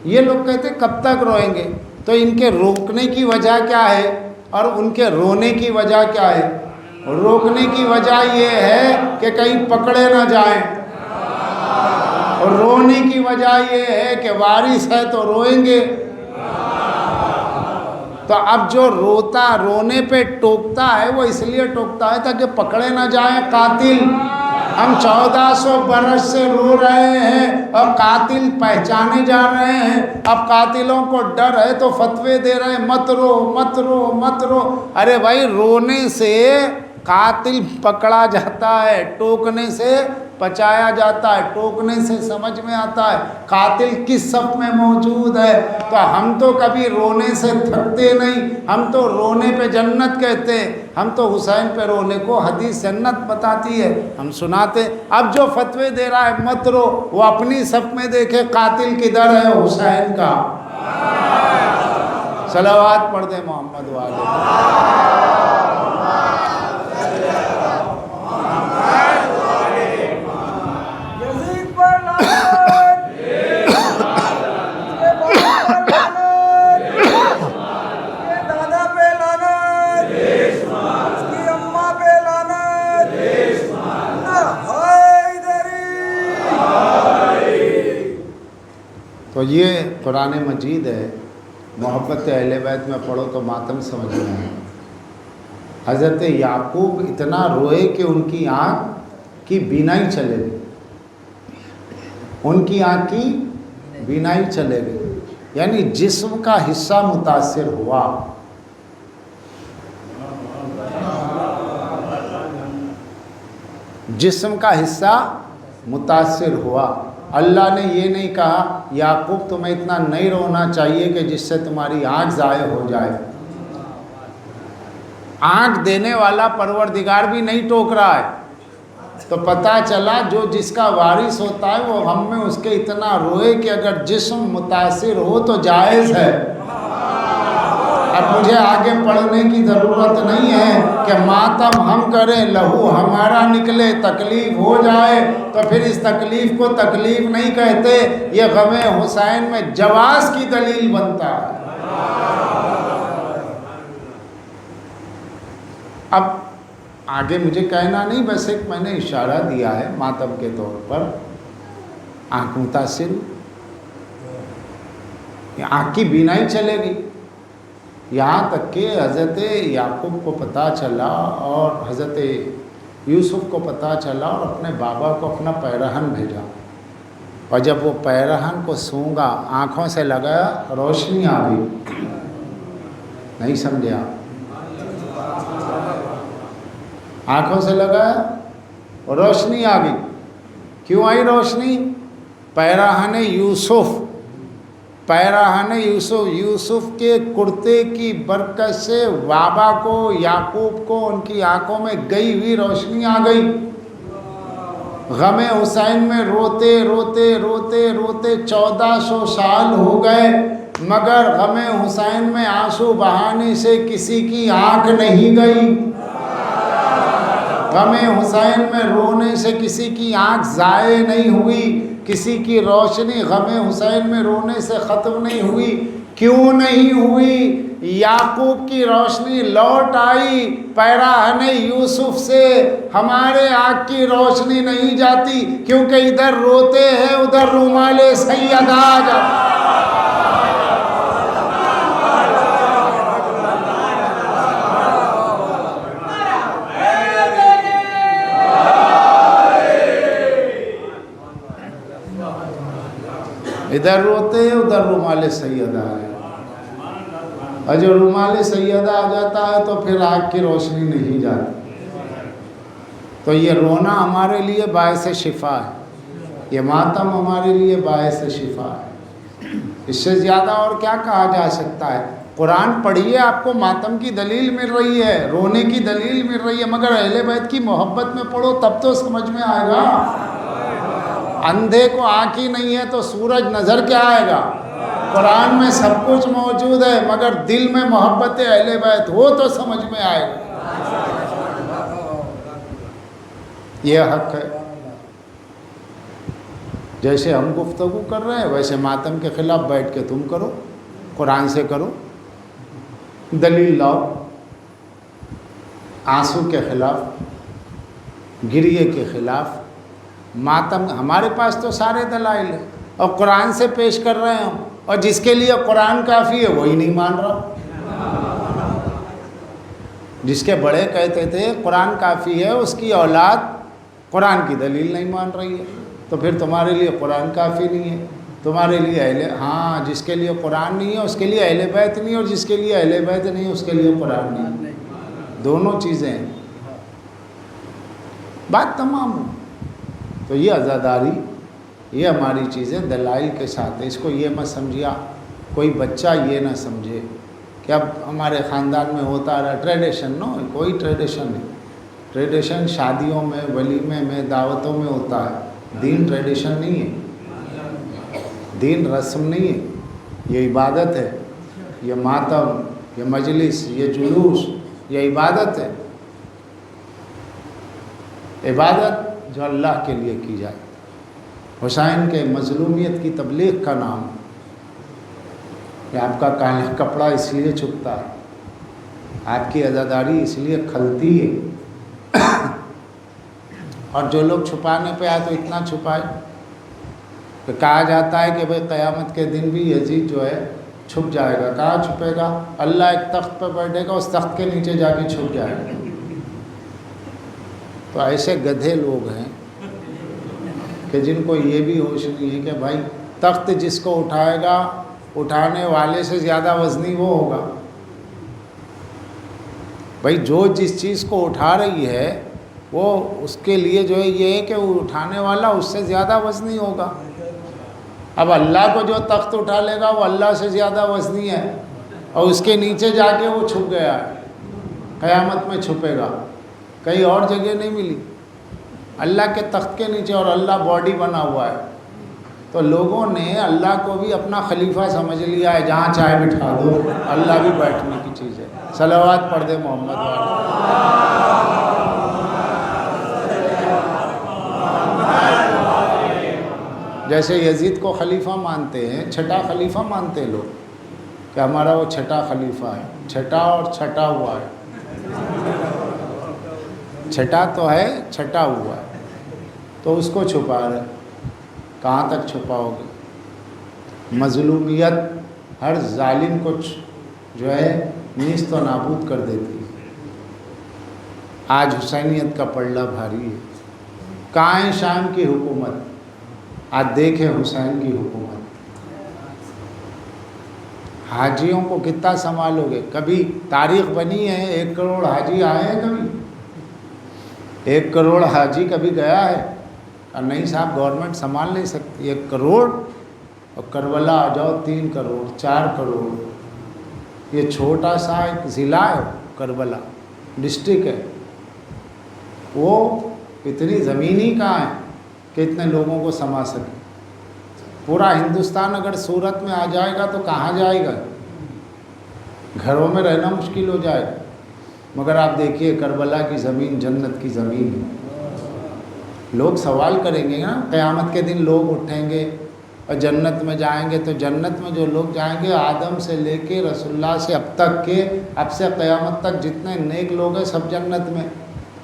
S1: یہ لوگ کہتے کب تک روئیں گے؟ تو ان کے روکنے کی وجہ کیا ہے اور ان کے رونے کی وجہ کیا ہے؟ روکنے کی وجہ یہ ہے کہ کہیں پکڑے نہ جائیں، اور رونے کی وجہ یہ ہے کہ وارث ہے تو روئیں گے۔ تو اب جو روتا، رونے پہ ٹوکتا ہے، وہ اس لیے ٹوکتا ہے تاکہ پکڑے نہ جائیں قاتل۔ ہم 1400 برس سے رو رہے ہیں اور قاتل پہچانے جا رہے ہیں، اب قاتلوں کو ڈر ہے تو فتوے دے رہے ہیں مت رو مت رو مت رو۔ ارے بھائی رونے سے قاتل پکڑا جاتا ہے، ٹوکنے سے بچایا جاتا ہے، ٹوکنے سے سمجھ میں آتا ہے قاتل کس صف میں موجود ہے۔ تو ہم تو کبھی رونے سے تھکتے نہیں، ہم تو رونے پہ جنت کہتے ہیں، ہم تو حسین پہ رونے کو حدیث جنت بتاتی ہے، ہم سناتے۔ اب جو فتوے دے رہا ہے مت رو، وہ اپنی صف میں دیکھے قاتل کدھر ہے، حسین کا۔ صلوات پڑھ دے محمد والے۔ تو یہ قرآن مجید ہے، محبت اہل بیت میں پڑھو تو ماتم سمجھ میں آئے۔ حضرت یعقوب اتنا روئے کہ ان کی آنکھ کی بینائی چلے گئی، ان کی آنکھ کی بینائی چلے گئی، یعنی جسم کا حصہ متاثر ہوا۔ جسم کا حصہ متاثر ہوا۔ اللہ نے یہ نہیں کہا یعقوب تمہیں اتنا نہیں رونا چاہیے کہ جس سے تمہاری آنکھ ضائع ہو جائے۔ آنکھ دینے والا پروردگار بھی نہیں ٹوک رہا ہے۔ تو پتہ چلا جو جس کا وارث ہوتا ہے وہ ہم میں اس کے اتنا روئے کہ اگر جسم متاثر ہو تو جائز ہے۔ اب مجھے آگے پڑھنے کی ضرورت نہیں ہے کہ ماتم ہم کریں، لہو ہمارا نکلے، تکلیف ہو جائے، تو پھر اس تکلیف کو تکلیف نہیں کہتے، یہ غم حسین میں جواز کی دلیل بنتا ہے۔ اب آگے مجھے کہنا نہیں، بس ایک میں نے اشارہ دیا ہے ماتم کے طور پر۔ آنکھ متاثر، آنکھ کی بینائی چلے گی، یہاں تک کہ حضرت یعقوب کو پتہ چلا اور حضرت یوسف کو پتہ چلا اور اپنے بابا کو اپنا پیرہن بھیجا، اور جب وہ پیرہن کو سونگا آنکھوں سے لگایا روشنی آ گئی۔ نہیں سمجھے آپ؟ آنکھوں سے لگایا روشنی آ گئی۔ کیوں آئی روشنی؟ پیرہن یوسف، پیرہن یوسف، یوسف کے کرتے کی برکت سے بابا کو، یعقوب کو، ان کی آنکھوں میں گئی ہوئی روشنی آ گئی۔ غم حسین میں روتے روتے روتے روتے 1400 سال ہو گئے، مگر غم حسین میں آنسو بہانے سے کسی کی آنکھ نہیں گئی۔ غم حسین میں رونے سے کسی کی آنکھ ضائع نہیں ہوئی، کسی کی روشنی غم حسین میں رونے سے ختم نہیں ہوئی۔ کیوں نہیں ہوئی؟ یعقوب کی روشنی لوٹ آئی، پیراہن یوسف سے ہمارے آنکھ کی روشنی نہیں جاتی، کیونکہ ادھر روتے ہیں ادھر رومال سید آ جاتا۔ ادھر روتے ہیں ادھر رومال سیدہ ہے، اور جو رومال سیدہ آ جاتا ہے تو پھر آنکھ کی روشنی نہیں جاتی۔ تو یہ رونا ہمارے لیے باعث شفا ہے، یہ ماتم ہمارے لیے باعث شفا ہے۔ اس سے زیادہ اور کیا کہا جا سکتا ہے؟ قرآن پڑھیے، آپ کو ماتم کی دلیل مل رہی ہے، رونے کی دلیل مل رہی ہے، مگر اہل بیت کی محبت میں پڑھو تب تو سمجھ میں آئے گا۔ اندھے کو آنکھ ہی نہیں ہے تو سورج نظر کیا آئے گا؟ قرآن میں سب کچھ موجود ہے، مگر دل میں محبت اہل بیت ہو تو سمجھ میں آئے گا۔ یہ حق ہے۔ جیسے ہم گفتگو کر رہے ہیں ویسے ماتم کے خلاف بیٹھ کے تم کرو، قرآن سے کرو، دلیل لاؤ، آنسو کے خلاف، گریے کے خلاف، ماتم۔ ہمارے پاس تو سارے دلائل ہیں اور قرآن سے پیش کر رہے ہیں ہم، اور جس کے لیے قرآن کافی ہے وہی نہیں مان رہا۔ جس کے بڑے کہتے تھے قرآن کافی ہے، اس کی اولاد قرآن کی دلیل نہیں مان رہی ہے، تو پھر تمہارے لیے قرآن کافی نہیں ہے، تمہارے لیے ہاں جس کے لیے قرآن نہیں ہے اس کے لیے اہل بیت نہیں ہے، اور جس کے لیے اہل بیت نہیں ہے اس کے لیے قرآن نہیں ہے، دونوں چیزیں ہیں۔ بات تمام ہو۔ تو یہ عزاداری، یہ ہماری چیزیں دلائل کے ساتھ ہے۔ اس کو یہ مت سمجھیا، کوئی بچہ یہ نہ سمجھے کہ اب ہمارے خاندان میں ہوتا رہا ٹریڈیشن، نو، کوئی ٹریڈیشن نہیں۔ ٹریڈیشن شادیوں میں، ولیمے میں، دعوتوں میں ہوتا ہے، دین ٹریڈیشن نہیں ہے، دین رسم نہیں ہے، یہ عبادت ہے، یہ ماتم، یہ مجلس، یہ جلوس، یہ عبادت ہے۔ عبادت جو اللہ کے لیے کی جائے۔ حسین کے مظلومیت کی تبلیغ کا نام کہ آپ کا کالا کپڑا اس لیے چھپتا ہے، آپ کی عزاداری اس لیے کھلتی ہے، اور جو لوگ چھپانے پہ آئے تو اتنا چھپائے کہ کہا جاتا ہے کہ بھئی قیامت کے دن بھی یزید جو ہے چھپ جائے گا۔ کہاں چھپے گا؟ اللہ ایک تخت پہ بیٹھے گا، اس تخت کے نیچے جا کے چھپ جائے گا۔ تو ایسے گدھے لوگ ہیں کہ جن کو یہ بھی ہوش نہیں ہے کہ بھائی تخت جس کو اٹھائے گا اٹھانے والے سے زیادہ وزنی وہ ہوگا۔ بھائی جو جس چیز کو اٹھا رہی ہے وہ اس کے لیے جو ہے یہ ہے کہ وہ اٹھانے والا اس سے زیادہ وزنی ہوگا۔ اب اللہ کو جو تخت اٹھا لے گا وہ اللہ سے زیادہ وزنی ہے، اور اس کے نیچے جا کے وہ چھپ گیا ہے، قیامت میں چھپے گا، کہیں اور جگہ نہیں ملی، اللہ کے تخت کے نیچے، اور اللہ باڈی بنا ہوا ہے۔ تو لوگوں نے اللہ کو بھی اپنا خلیفہ سمجھ لیا ہے، جہاں چاہے بٹھا دو، اللہ بھی بیٹھنے کی چیز ہے۔ صلوات پڑھ دے محمد والے۔ جیسے یزید کو خلیفہ مانتے ہیں، چھٹا خلیفہ مانتے لوگ کہ ہمارا وہ چھٹا خلیفہ ہے، چھٹا اور چھٹا ہوا ہے، چھٹا تو ہے، چھٹا ہوا ہے، تو اس کو چھپا رہے۔ کہاں تک چھپاؤ گے؟ مظلومیت ہر ظالم کو جو ہے نیست و نابود کر دیتی ہے۔ آج حسینیت کا پلڑا بھاری ہے۔ کہاں ہے شام کی حکومت؟ آج دیکھیں حسین کی حکومت۔ حاجیوں کو کتنا سنبھالو گے؟ کبھی تاریخ بنی ہے 1 کروڑ حاجی آئے ہیں کبھی؟ 1 کروڑ حاجی کبھی گیا ہے؟ اور نہیں صاحب گورنمنٹ سنبھال نہیں سکتی 1 کروڑ، اور کربلا آ جاؤ 3 کروڑ 4 کروڑ۔ یہ چھوٹا سا ایک ضلع ہے، کربلا ڈسٹرکٹ ہے، وہ اتنی زمینی کہاں ہے کہ اتنے لوگوں کو سما سکے؟ پورا ہندوستان اگر صورت میں آ جائے گا تو کہاں جائے گا؟ گھروں میں رہنا مشکل ہو جائے گا۔ مگر آپ دیکھیے کربلا کی زمین جنت کی زمین ہے۔ لوگ سوال کریں گے نا قیامت کے دن، لوگ اٹھیں گے اور جنت میں جائیں گے، تو جنت میں جو لوگ جائیں گے آدم سے لے کے رسول اللہ سے اب تک کے، اب سے قیامت تک جتنے نیک لوگ ہیں سب جنت میں،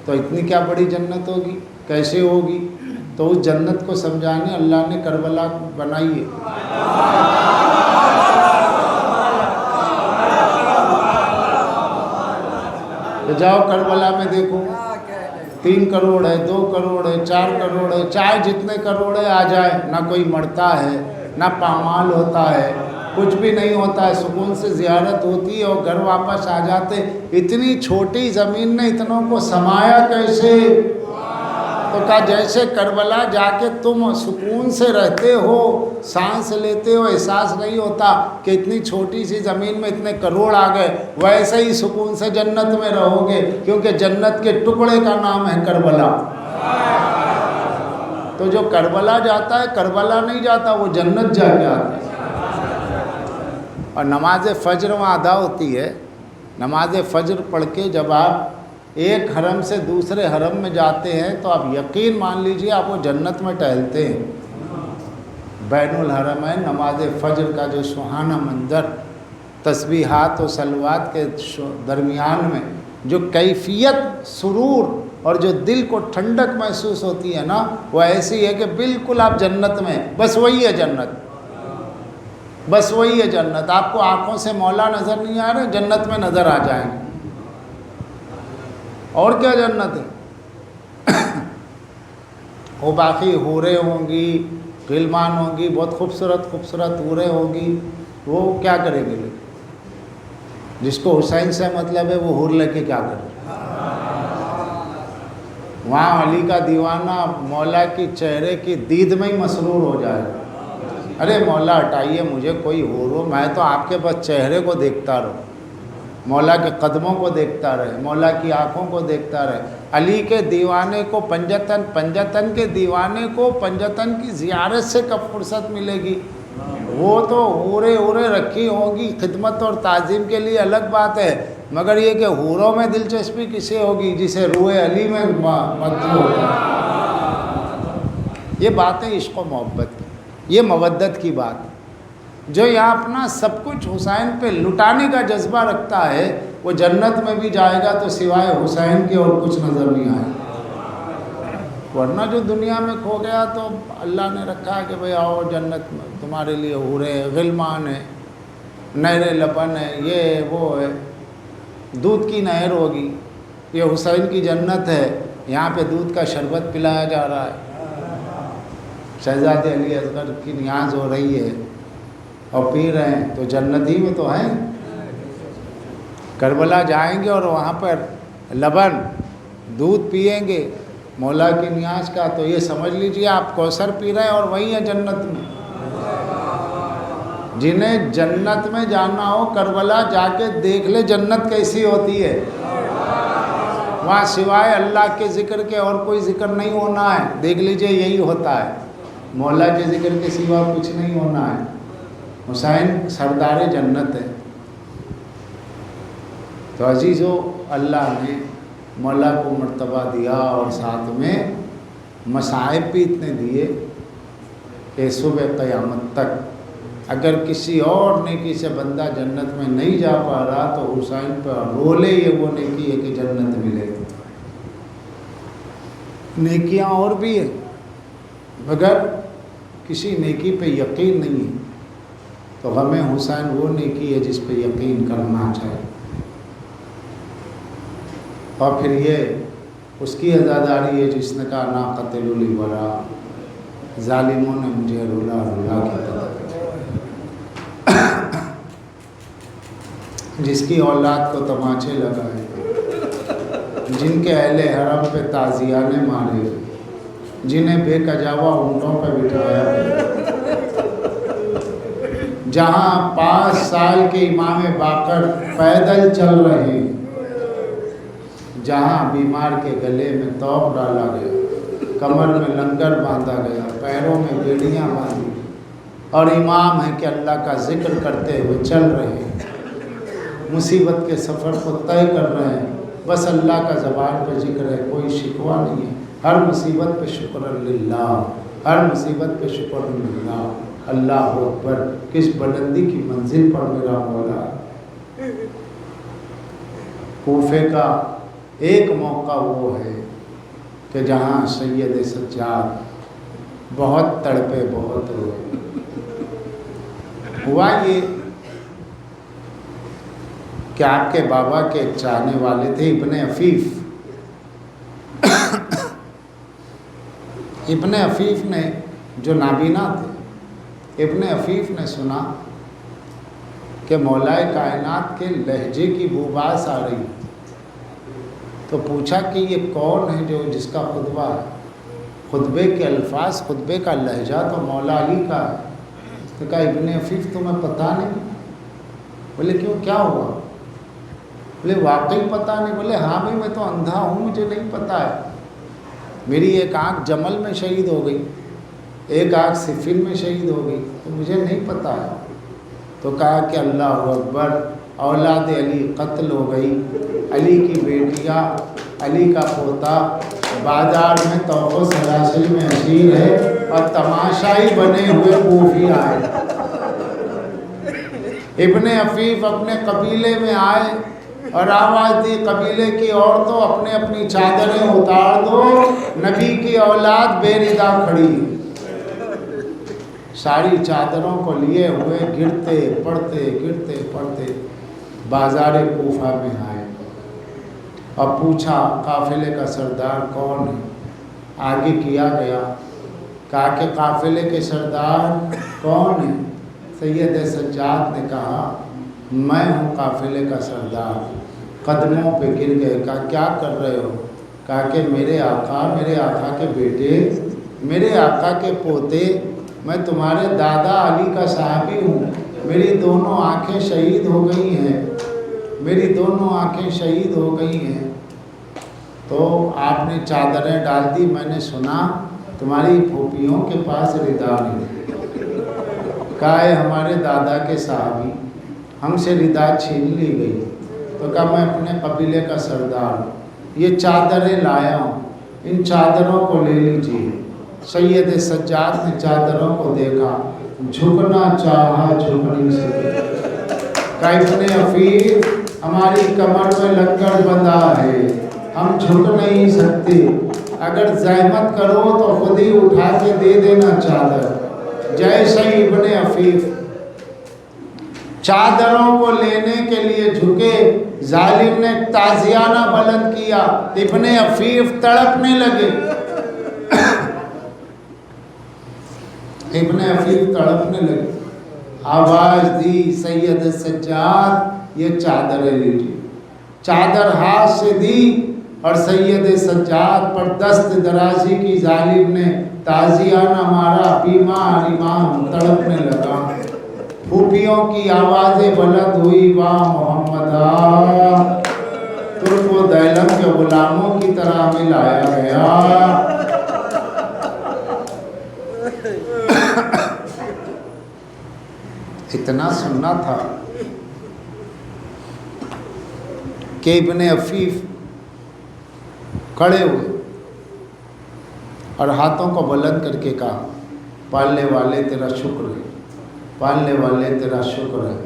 S1: تو اتنی کیا بڑی جنت ہوگی، کیسے ہوگی؟ تو اس جنت کو سمجھانے اللہ نے کربلا بنائی ہے۔ تو جاؤ کربلا میں دیکھو، 3 کروڑ ہے، 2 کروڑ ہے، 4 کروڑ ہے، چاہے جتنے کروڑ ہے آ جائے، نہ کوئی مرتا ہے، نہ پامال ہوتا ہے، کچھ بھی نہیں ہوتا ہے، سکون سے زیارت ہوتی ہے اور گھر واپس آ جاتے۔ اتنی چھوٹی زمین نے اتنوں کو سمایا کیسے؟ تو کہا جیسے کربلا جا کے تم سکون سے رہتے ہو، سانس لیتے ہو، احساس نہیں ہوتا کہ اتنی چھوٹی سی زمین میں اتنے کروڑ آ گئے، ویسے ہی سکون سے جنت میں رہو گے، کیونکہ جنت کے ٹکڑے کا نام ہے کربلا۔ تو جو کربلا جاتا ہے کربلا نہیں جاتا، وہ جنت جا کے آتا ہے۔ اور نماز فجر وہاں ادا ہوتی ہے. نماز فجر پڑھ کے جب آپ ایک حرم سے دوسرے حرم میں جاتے ہیں تو آپ یقین مان لیجئے آپ وہ جنت میں ٹہلتے ہیں. بین الحرمین نماز فجر کا جو سہانا منظر، تسبیحات و صلوات کے درمیان میں جو کیفیت سرور اور جو دل کو ٹھنڈک محسوس ہوتی ہے نا، وہ ایسی ہے کہ بالکل آپ جنت میں، بس وہی ہے جنت، بس وہی ہے جنت. آپ کو آنکھوں سے مولا نظر نہیں آ رہے، جنت میں نظر آ جائیں گے. اور کیا جنت ہے. وہ باقی حوریں ہوں گی، غلمان ہوں گی، بہت خوبصورت خوبصورت حوریں ہوں گی. وہ کیا کریں گے؟ جس کو حسین سے مطلب ہے وہ حور لے کے کیا کرے؟ وہاں علی کا دیوانہ مولا کی چہرے کی دید میں ہی مسرور ہو جائے. ارے مولا ہٹائیے مجھے کوئی حور ہو، میں تو آپ کے بس چہرے کو دیکھتا رہوں، مولا کے قدموں کو دیکھتا رہے، مولا کی آنکھوں کو دیکھتا رہے. علی کے دیوانے کو پنجتن کے دیوانے کو پنجتن کی زیارت سے کب فرصت ملے گی؟ وہ تو حوریں رکھی ہوں گی خدمت اور تعظیم کے لیے الگ بات ہے، مگر یہ کہ حوروں میں دلچسپی کسے ہوگی جسے روح علی میں مدعو ہوتا ہے. یہ باتیں عشق و محبت کی، یہ مودت کی بات. جو یہاں اپنا سب کچھ حسین پہ لٹانے کا جذبہ رکھتا ہے وہ جنت میں بھی جائے گا تو سوائے حسین کے اور کچھ نظر نہیں آئے. ورنہ جو دنیا میں کھو گیا تو اللہ نے رکھا کہ بھئی آؤ جنت میں تمہارے لیے حوریں، غلمان ہیں، نہر لبن ہے، یہ وہ ہے، دودھ کی نہر ہوگی. یہ حسین کی جنت ہے، یہاں پہ دودھ کا شربت پلایا جا رہا ہے، شہزادے علی اصغر کی نیاز ہو رہی ہے اور پی رہے ہیں، تو جنت ہی میں تو ہیں. کربلا جائیں گے اور وہاں پر لبن دودھ پئیں گے مولا کی نیاز کا، تو یہ سمجھ لیجئے آپ کوثر پی رہے ہیں اور وہی ہے جنت میں. جنہیں جنت میں جانا ہو کربلا جا کے دیکھ لے جنت کیسی ہوتی ہے. وہاں سوائے اللہ کے ذکر کے اور کوئی ذکر نہیں ہونا ہے. دیکھ لیجئے یہی ہوتا ہے، مولا کے ذکر کے سوا کچھ نہیں ہونا ہے. حسین سردار جنت ہے. تو عزیزو، اللہ نے مولا کو مرتبہ دیا اور ساتھ میں مصائب بھی اتنے دیے کہ صبح قیامت تک اگر کسی اور نیکی سے بندہ جنت میں نہیں جا پا رہا تو حسین پہ رولے یہ وہ نیکی ہے کہ جنت ملے. نیکیاں اور بھی ہیں مگر کسی نیکی پہ یقین نہیں ہے تو غم حسین وہ نیکی ہے جس پہ یقین کرنا چاہیے. اور پھر یہ اس کی عزاداری ہے جس نے کہا نا قتل لی ورا، ظالموں نے مجھے رولا رولا کے، جس کی اولاد کو تماچے لگائے، جن کے اہل حرم پہ تازیانے مارے، جنہیں بے کجاوا اونٹوں پہ بٹھایا، جہاں 5 سال کے امام باقر پیدل چل رہے، جہاں بیمار کے گلے میں توق ڈالا گیا، کمر میں لنگر باندھا گیا، پیروں میں بیڑیاں باندھی، اور امام ہے کہ اللہ کا ذکر کرتے ہوئے چل رہے ہیں، مصیبت کے سفر کو طے کر رہے ہیں، بس اللہ کا زبان پہ ذکر ہے، کوئی شکوہ نہیں ہے. ہر مصیبت پہ شکر للہ، ہر مصیبت پہ شکر للہ. اللہ اکبر، کس بلندی کی منزل پر میرا مولا. کوفے کا ایک موقع وہ ہے کہ جہاں سید سجاد بہت تڑپے، بہت روئے. ہوا یہ کہ آپ کے بابا کے ایک چاہنے والے تھے ابن عفیف. ابن عفیف نے، جو نابینا تھے، ابن عفیف نے سنا کہ مولا کائنات کے لہجے کی بوباس آ رہی، تو پوچھا کہ یہ کون ہے جو جس کا خطبہ ہے؟ خطبے کے الفاظ، خطبے کا لہجہ تو مولا علی کا ہے. تو کہا ابن عفیف تمہیں پتہ نہیں؟ بولے کیوں، کیا ہوا؟ بولے واقعی پتہ نہیں؟ بولے ہاں بھائی میں تو اندھا ہوں، مجھے نہیں پتہ ہے. میری ایک آنکھ جمل میں شہید ہو گئی، ایک آنکھ صفین میں شہید ہو گئی، تو مجھے نہیں پتہ ہے. تو کہا کہ اللہ اکبر، اولاد علی قتل ہو گئی، علی کی بیٹیاں، علی کا پوتا بازار میں طوق و سلاسل میں اسیر ہے اور تماشائی بنے ہوئے کوفی آئے۔ ابن عفیف اپنے قبیلے میں آئے اور آواز دی قبیلے کی عورتوں اپنے اپنی چادریں اتار دو، نبی کی اولاد بے ردا کھڑی۔ ساری چادروں کو لیے ہوئے گرتے پڑتے بازار کوفہ میں آئے اور پوچھا قافلے کا سردار کون ہے؟ آگے کیا گیا، کہا کہ قافلے کے سردار کون ہے؟ سید سجاد نے کہا میں ہوں قافلے کا سردار۔ قدموں پہ گر گئے، کہا کیا کر رہے ہو؟ کہا کہ میرے آقا کے بیٹے، میرے آقا کے پوتے، میں تمہارے دادا علی کا صحابی ہوں، میری دونوں آنکھیں شہید ہو گئی ہیں، میری دونوں آنکھیں شہید ہو گئی ہیں۔ تو آپ نے چادریں ڈال دی، میں نے سنا تمہاری پھوپھیوں کے پاس ردا نہیں۔ کہا ہے ہمارے دادا کے صحابی، ہم سے ردا چھین لی گئی۔ تو کہا میں اپنے قبیلے کا سردار ہوں، یہ چادریں لایا ہوں، ان چادروں کو لے لیجیے۔ سید سجاد نے چادروں کو دیکھا، جھکنا چاہا جھک نہیں سکے۔ کہا ابن عفیف ہماری کمر میں لکڑ بندھا ہے، ہم جھک نہیں سکتے، اگر زحمت کرو تو خود ہی اٹھا کے دے دینا چادر۔ جیسے ہی ابن عفیف چادروں کو لینے کے لیے جھکے، ظالم نے تازیانہ بلند کیا، ابن عفیف تڑپنے لگے، ابن عفیف تڑپنے لگے۔ آواز دی سید سجاد یہ چادریں لیجیے۔ چادر ہاتھ سے دی اور سید سجاد پر دست درازی کی ظالم نے تازیانہ مارا، بیمار امام تڑپنے لگا۔ پھوپھیوں کی آوازیں بلند ہوئی، واہ محمد ترک و دیلم کے غلاموں کی طرح ملایا گیا۔ اتنا سننا تھا کہ ابن عفیف کھڑے ہوئے اور ہاتھوں کو بلند کر کے کہا پالنے والے تیرا شکر ہے، پالنے والے تیرا شکر ہے۔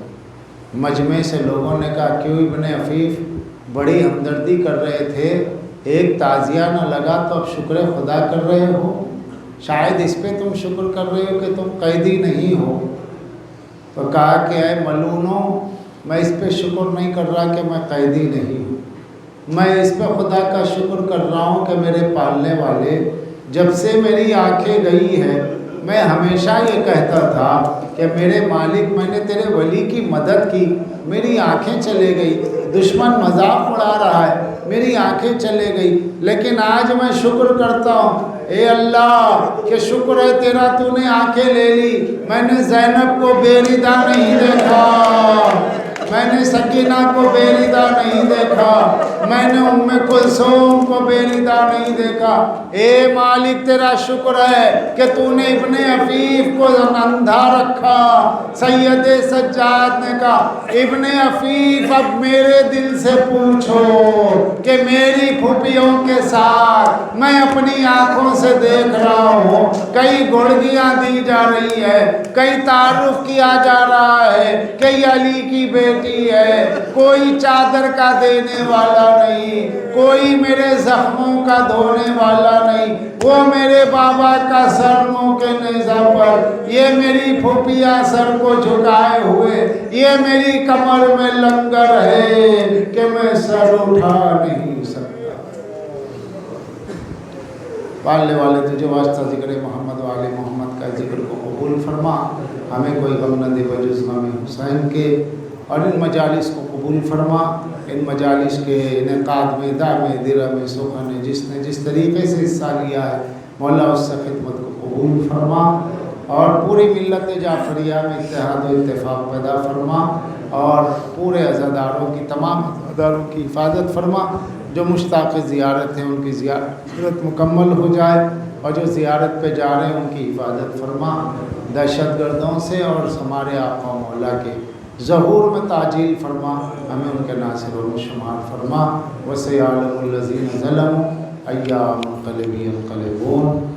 S1: مجمع سے لوگوں نے کہا کیوں ابن عفیف بڑی ہمدردی کر رہے تھے، ایک تعزیہ نہ لگا تو اب شکر خدا کر رہے ہو؟ شاید اس پہ تم شکر کر رہے ہو کہ تم قیدی نہیں ہو۔ تو کہا کہ اے ملونو، میں اس پہ شکر نہیں کر رہا کہ میں قیدی نہیں ہوں، میں اس پہ خدا کا شکر کر رہا ہوں کہ میرے پالنے والے، جب سے میری آنکھیں گئی ہیں میں ہمیشہ یہ کہتا تھا کہ میرے مالک میں نے تیرے ولی کی مدد کی، میری آنکھیں چلے گئی، دشمن مذاق اڑا رہا ہے، میری آنکھیں چلے گئی، لیکن آج میں شکر کرتا ہوں اے اللہ کہ شکر ہے تیرا تو نے آنکھیں لے لی، میں نے زینب کو بے ردا نہیں دیکھا، میں نے سکینہ کو بے ردا نہیں دیکھا، میں نے ام کلثوم کو بے ردا نہیں دیکھا۔ اے مالک تیرا شکر ہے کہ تو نے ابن عفیف کو اندھا رکھا۔ سید سجاد نے کہا ابن عفیف اب میرے دل سے پوچھو کہ میری پھوپھیوں کے ساتھ میں اپنی آنکھوں سے دیکھ رہا ہوں، کئی گھڑگیاں دی جا رہی ہے، کئی تعارف کیا جا رہا ہے کہ یہ علی کی بیٹی ہے، کوئی چادر کا دینے والا نہیں، کوئی میرے زخموں کا دھونے والا نہیں، وہ میرے بابا کا سر منہ کے نیزہ پر، یہ میری پھوپھیاں سر کو جھکائے ہوئے، یہ میری کمر میں لنگر ہے کہ میں سر اٹھا نہیں سکتا۔ پالنے والے تجھے واسطہ ذکر محمد و آل محمد کا ذکر کو قبول فرما، ہمیں کوئی غم نہ دے بجز غم حسین کے، اور ان مجالس کو قبول فرما، ان مجالس کے انعقاد میں دعوے درہ میں سخن جس نے جس طریقے سے حصہ لیا ہے مولا اس سے خدمت کو قبول فرما، اور پوری ملت جعفریہ میں اتحاد و اتفاق پیدا فرما، اور پورے عزاداروں کی تمام عزاداروں کی حفاظت فرما، جو مشتاق زیارت ہیں ان کی زیارت مکمل ہو جائے، اور جو زیارت پہ جا رہے ہیں ان کی حفاظت فرما دہشت گردوں سے اور ہمارے آقا مولا کے ظہور میں تعجیل فرما، ہمیں ان کے ناصروں میں شمار فرما۔ وَسَيَعْلَمُ الَّذِينَ ظَلَمُوا أَيَّ مُنقَلِبٍ يَنقَلِبُونَ۔